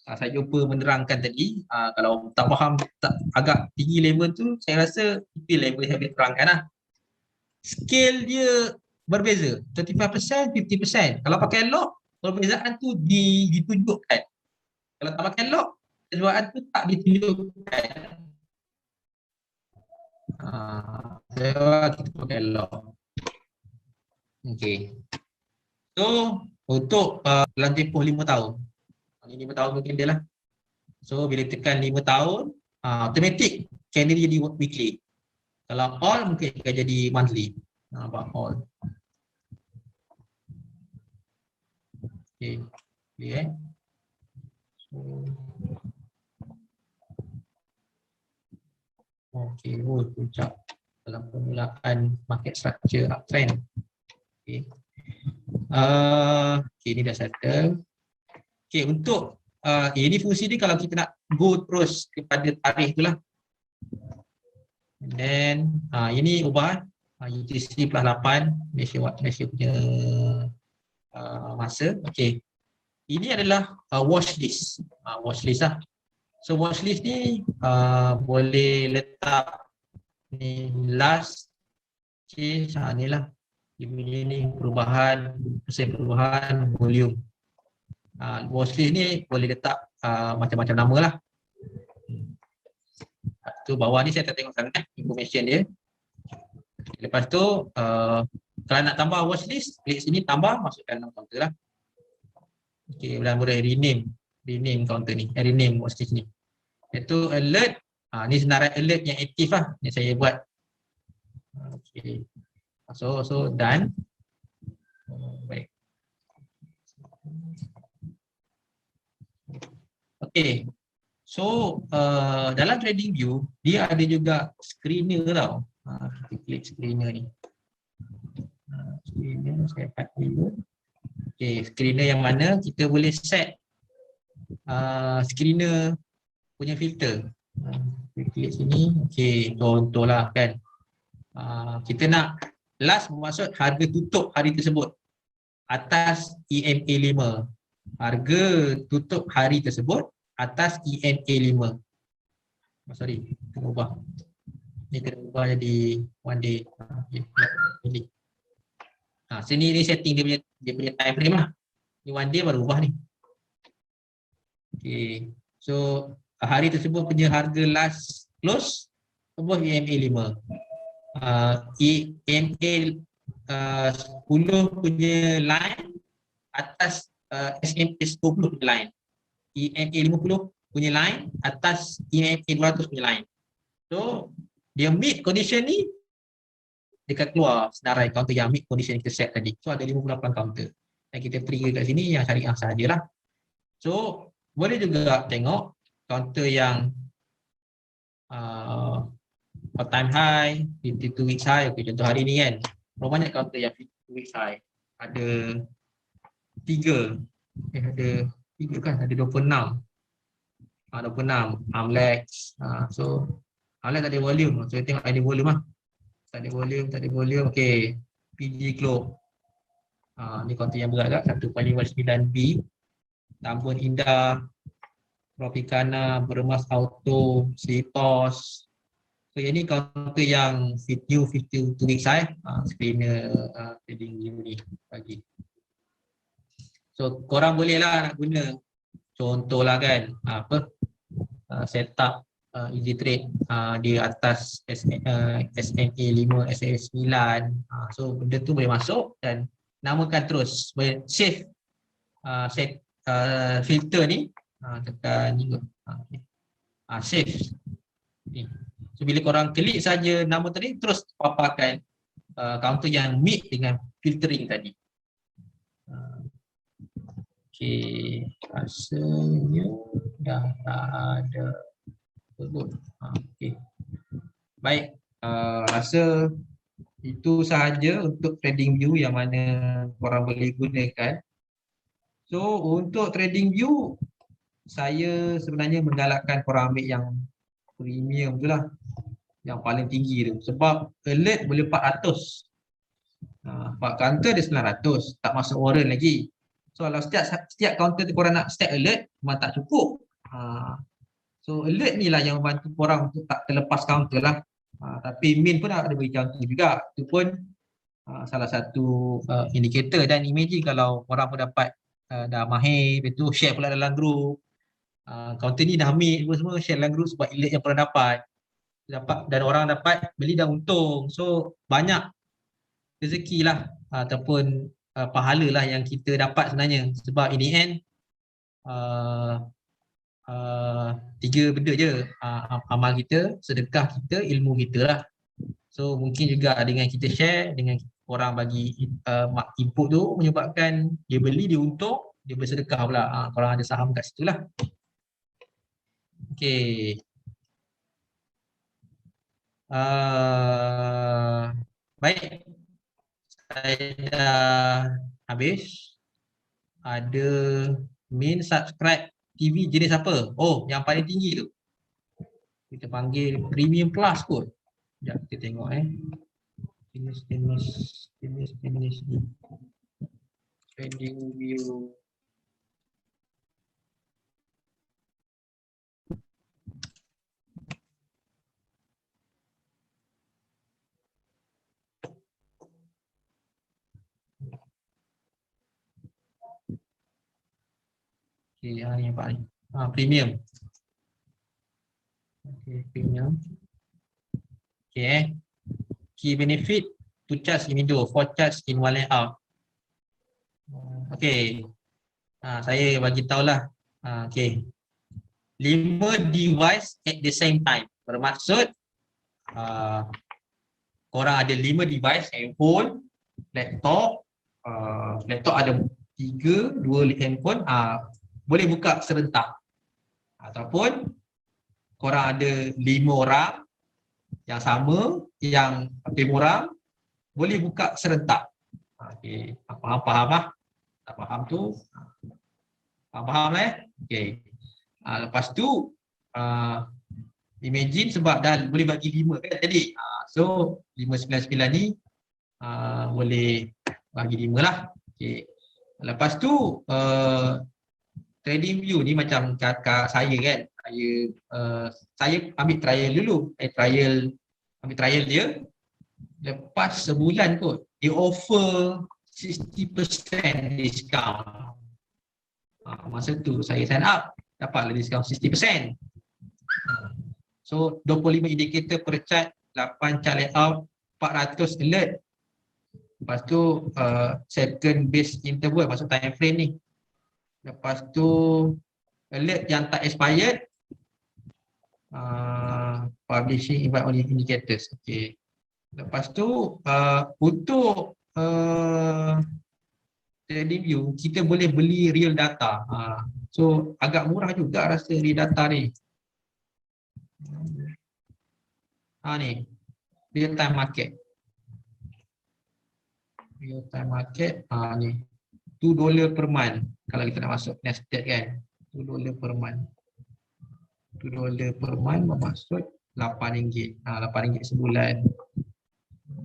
Saya jumpa menerangkan tadi, kalau tak faham agak tinggi level tu, saya rasa itu level yang saya terangkan lah. Scale dia berbeza, 25%, 50%. Kalau pakai log, perbezaan tu ditunjukkan. Kalau tak pakai log, perbezaan tu tak ditunjukkan. Kita pakai log. Okey. So untuk dalam tempoh 5 tahun. 5 tahun mungkin dia lah. So bila tekan 5 tahun, automatic channel jadi weekly. Kalau all mungkin akan jadi monthly. About all. Okay. Okay. So, okay, puncak dalam permulaan market structure uptrend. Okay. Okay, ni dah settle. Okay, untuk ini fungsi ni kalau kita nak go terus kepada tarikh itulah. And then ini ubah UTC plus 8 Malaysia punya masa. Okay. Ini adalah watch list. Watch list lah. So watch list ni boleh letak ni last change ni lah. Ini perubahan, persen perubahan, volume. Watch list ni boleh letak macam-macam nama lah. Tu bawah ni saya tak tengok sangat information dia. Lepas tu kalau nak tambah watch list, klik sini tambah, masukkan nama counter lah. Okay, boleh rename counter ni, rename watch list ni. Itu alert, ni senarai alert yang aktif lah yang saya buat. Okay, so done. Baik. Okay, so dalam trading view dia ada juga screener tau. Kita klik screener ni. Screener saya cut dulu. Okay, screener yang mana kita boleh set screener punya filter. Kita klik sini. Okay, contohlah kan. Kita nak last bermaksud harga tutup hari tersebut atas EMA 5. Harga tutup hari tersebut atas EMA 5. Sorry, kena ubah. Ni kena ubah jadi one day. Pilih. Sini ni setting dia punya time frame lah. Ni one day baru ubah ni. Okay. So hari tersebut punya harga last close above EMA 5. EMA 10 punya line atas SMA 10 punya line. EMA 50 punya line atas EMA 200 punya line. So dia meet condition ni dekat keluar senarai counter yang meet condition kita set tadi. So ada 58 counter. Dan kita trigger kat sini yang syariah sahajalah. So boleh juga tengok counter yang all time high, 52 weeks high. Okay, contoh hari ni kan. Berapa banyak counter yang 52 weeks high? Ada 3. Ada 3 kan? Ada 26. 26. Amlex. So Amlex tak ada volume. So tengok ada volume lah. Tak ada volume. Okay. PG Globe. Ni counter yang berat tak? 1.59B. Tambun Indah, Tropicana, Bermas Auto, Slitos. So yang ni counter yang new 52 weeks high. Screener trading view ni bagi. So korang boleh lah nak guna. Contohlah kan setup easy trade di atas SMA 5, SMA 9. So benda tu boleh masuk dan namakan terus. Boleh save set filter ni. Tekan juga. Save. Ni. So bila korang klik saja nama tadi terus paparkan counter yang meet dengan filtering tadi. Okay, rasanya dah tak ada sebut. Okay. Baik, rasa itu sahaja untuk trading view yang mana korang boleh gunakan. So untuk trading view saya sebenarnya menggalakkan korang ambil yang premium tu lah, yang paling tinggi tu, sebab alert boleh 400. Pak counter dia 900, tak masuk warrant lagi. So kalau setiap counter tu korang nak stack alert memang tak cukup. So alert ni lah yang membantu korang untuk tak terlepas counter lah. Tapi min pun ada bagi counter juga. Itu pun salah satu indikator. Dan imagine kalau korang pun dapat dah mahir, lepas tu share pula dalam group. Counter ni dah ambil semua share dalam group sebab alert yang korang dapat dan orang dapat beli dah untung. So banyak rezeki lah ataupun pahala lah yang kita dapat sebenarnya. Sebab in the end tiga benda je, amal kita, sedekah kita, ilmu kita lah. So mungkin juga dengan kita share, dengan orang bagi input tu menyebabkan dia beli, dia untung, dia bersedekah pula. Kalau ada saham kat situ lah. Okay. Baik, saya dah habis. Ada min subscribe TV jenis apa? Oh, yang paling tinggi tu. Kita panggil premium plus kot. Sekejap kita tengok jenis ni. Trending view. Okay, ni apa ni? Premium. Okay, premium. Okay, key benefit to charge in window, for charge in one layout. Okay, saya bagi tahulah. Okay, 5 device at the same time. Bermaksud korang ada 5 device, handphone, laptop, laptop ada 3, 2 handphone, boleh buka serentak. Ataupun korang ada 5 orang yang sama, yang 5 orang boleh buka serentak. Okay, faham lah. Tak faham tu, faham Okay. Lepas tu imagine sebab dah boleh bagi 5 kan tadi. So 599 ni boleh bagi 5 lah. Okay. Lepas tu trading view ni macam kakak saya kan. Saya ambil trial dulu. Ambil trial dia. Lepas sebulan kot dia offer 60% discount. Masa tu saya sign up, dapatlah diskaun 60%. So 25 indikator per chart, 8 chart layout, 400 alert. Lepas tu second base interval, maksud time frame ni. Lepas tu alert yang tak expired, publishing invite only indicators. Okay. Lepas tu untuk trading view kita boleh beli real data. So agak murah juga rasa real data ni. Ni real time market. Real time market ni $2 per month kalau kita nak masuk Nasdaq kan. $2 per month. $2 per month bermaksud RM8. RM8 sebulan.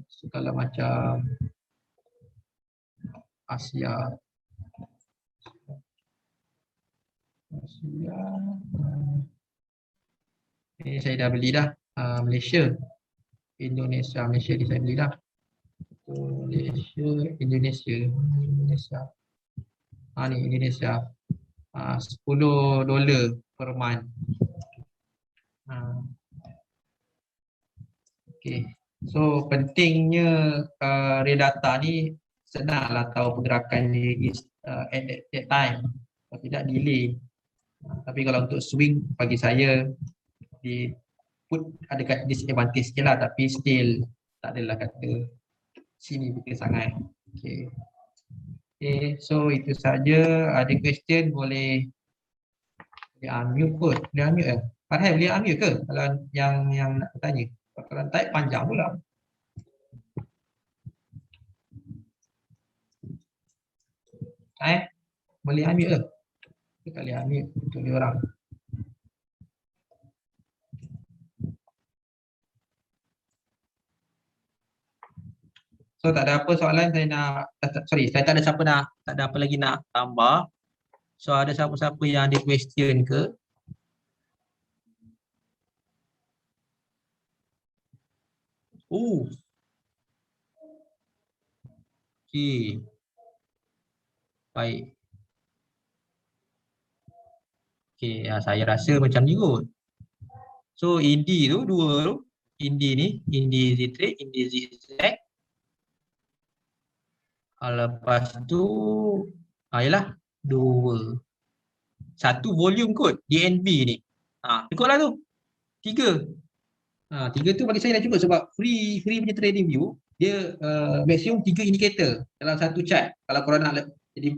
So, kalau macam Asia ini saya dah beli dah. Malaysia, Indonesia, Malaysia ni saya beli dah. Malaysia, Indonesia. Ni Indonesia. $10 per month. Okay. So pentingnya real data ni senanglah tahu pergerakan ni at that time. Kalau tidak delay. Tapi kalau untuk swing bagi saya di put ada kat disadvantage je lah, tapi still tak adalah kata sini betul sangat. Okay. Okay, so itu saja. Ada question boleh unmute kot. Boleh unmute ke? Farhan boleh unmute ke? Kalau yang nak bertanya. Kalau type panjang pula. Boleh unmute ke? Kita boleh unmute untuk dia orang. So tak ada apa soalan saya nak, sorry, saya tak ada siapa nak, tak ada apa lagi nak tambah. So ada siapa-siapa yang ada question ke? Okay. Baik. Okay, saya rasa macam ni kot. So Indi tu, dua tu. Indi ni, Indi Z-Trade, Indi Z-Zack. Lepas tu yalah 2. 1 volume kot DNB ni. Cukup lah tu. 3. 3 tu bagi saya dah cukup sebab free punya trading view dia maksimum 3 indikator dalam satu chart. Kalau korang jadi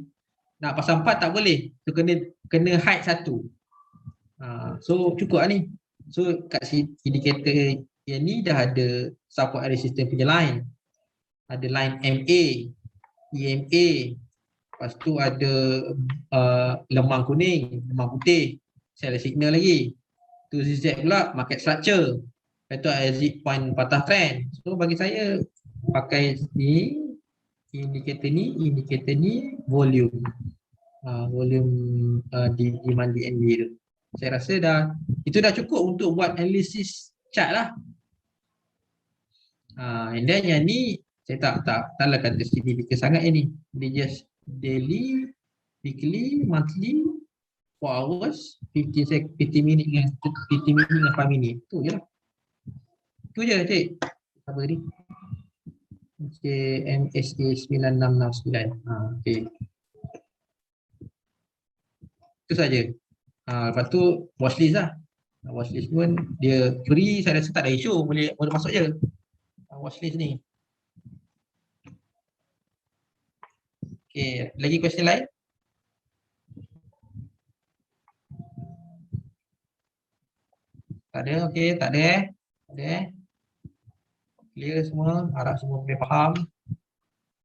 nak pasang 4 tak boleh. So kena hide 1. So cukup lah ni. So kat si indikator yang ni dah ada support and resistance punya line. Ada line MA, EMA. Lepas tu ada lemang kuning, lemang putih. Sell signal lagi. Tu ZZ pula market structure. Lepas tu exit point patah trend. So bagi saya pakai ni indikator ni volume. Volume di demand DNB tu. Saya rasa itu dah cukup untuk buat analisis chart lah. And then yang ni saya taklah kata significant sangat ini. Dia just daily, weekly, monthly, 4 hours, 50 minit dengan 5 minit. Tu je lah. Tu je cik. Apa tadi? MSA 9669. Okay. Itu saja. Lepas tu watchlist lah. Watchlist pun dia free, saya rasa tak ada isu, boleh masuk je. Watchlist ni. Okay, lagi question lain? Tak ada, okay, tak ada. Clear semua, harap semua boleh faham.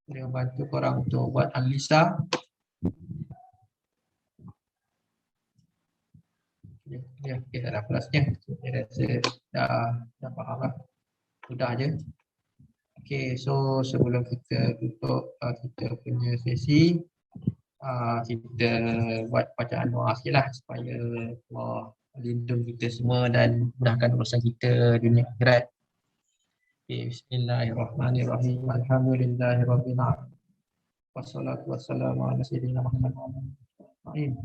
Boleh membantu korang untuk buat analisa. Okay, tak ada kelasnya. Saya rasa dah faham lah. Sudah je. Okay, so sebelum kita tutup kita punya sesi, kita buat bacaan doa sikit lah supaya Allah lindung kita semua dan mudahkan urusan kita dunia akhirat. Okay, bismillahirrahmanirrahim. Alhamdulillahirabbil alamin. Wassalatu wassalamu ala sayyidina Muhammad wa ala alihi.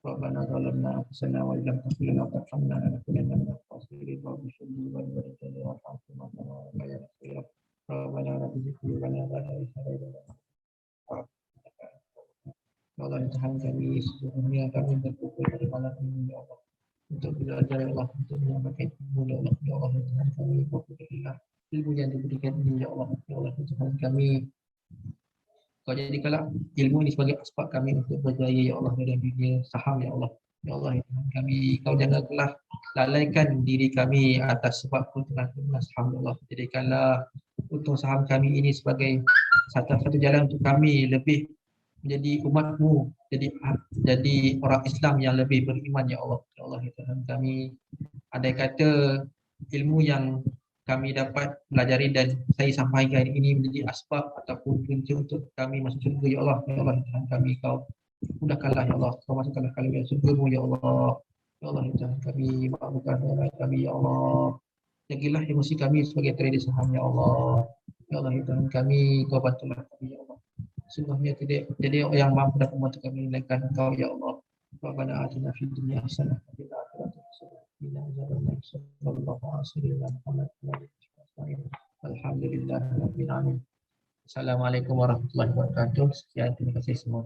Rabbana zalamna anfusana wa illam taghfir lana wa tarhamna lanakunanna minal khasirin. Rabbi sholli wa barik wa rahmatullahi wa barakatuh. Rabbana la tuzigh qulubana ba'da idh hadaytana. Ya Allah, Tuhan kami, sesungguhnya kami berkumpul pada malam ini, ya Allah, untuk belajar, ya Allah, untuk menyampaikan ilmu, ya Allah, ya Allah, Tuhan kami, berkumpullah ilmu yang diberikan ini, ya Allah, Tuhan kami. Kau jadikanlah ilmu ini sebagai asbab kami untuk berjaya, ya Allah, dalam dunia saham, ya Allah. Ya Allah, Tuhan kami, kau janganlah lalaikan diri kami atas sebab keuntungan saham, ya Allah. Jadikanlah untung saham kami ini sebagai satu jalan untuk kami lebih menjadi umatmu, jadi orang Islam yang lebih beriman, ya Allah. Ya Allah, Tuhan kami, ada kata ilmu yang kami dapat pelajari dan saya sampaikan ini menjadi asbab ataupun punca untuk kami masuk syurga, ya Allah. Ya Allah, Tuhan kami, kau mudahkanlah, ya Allah, kau masukkanlah kami ke syurga-Mu, ya Allah. Ya Allah, Tuhan kami, maafkan kami, ya Allah. Jagilah emosi kami sebagai trader saham, ya Allah. Ya Allah, Tuhan kami, kau bantulah kami, ya Allah. Sungguhnya tidak jadi yang mampu dapat membantu kami melainkan Engkau, ya Allah. Rabbana atina fid dunya hasanah wa fil akhirati hasanah wa qina adzabannar. Sallallahu alaihi wasallam. Alhamdulillahirabbil alamin. Assalamualaikum warahmatullahi wabarakatuh. Sekian, terima kasih semua.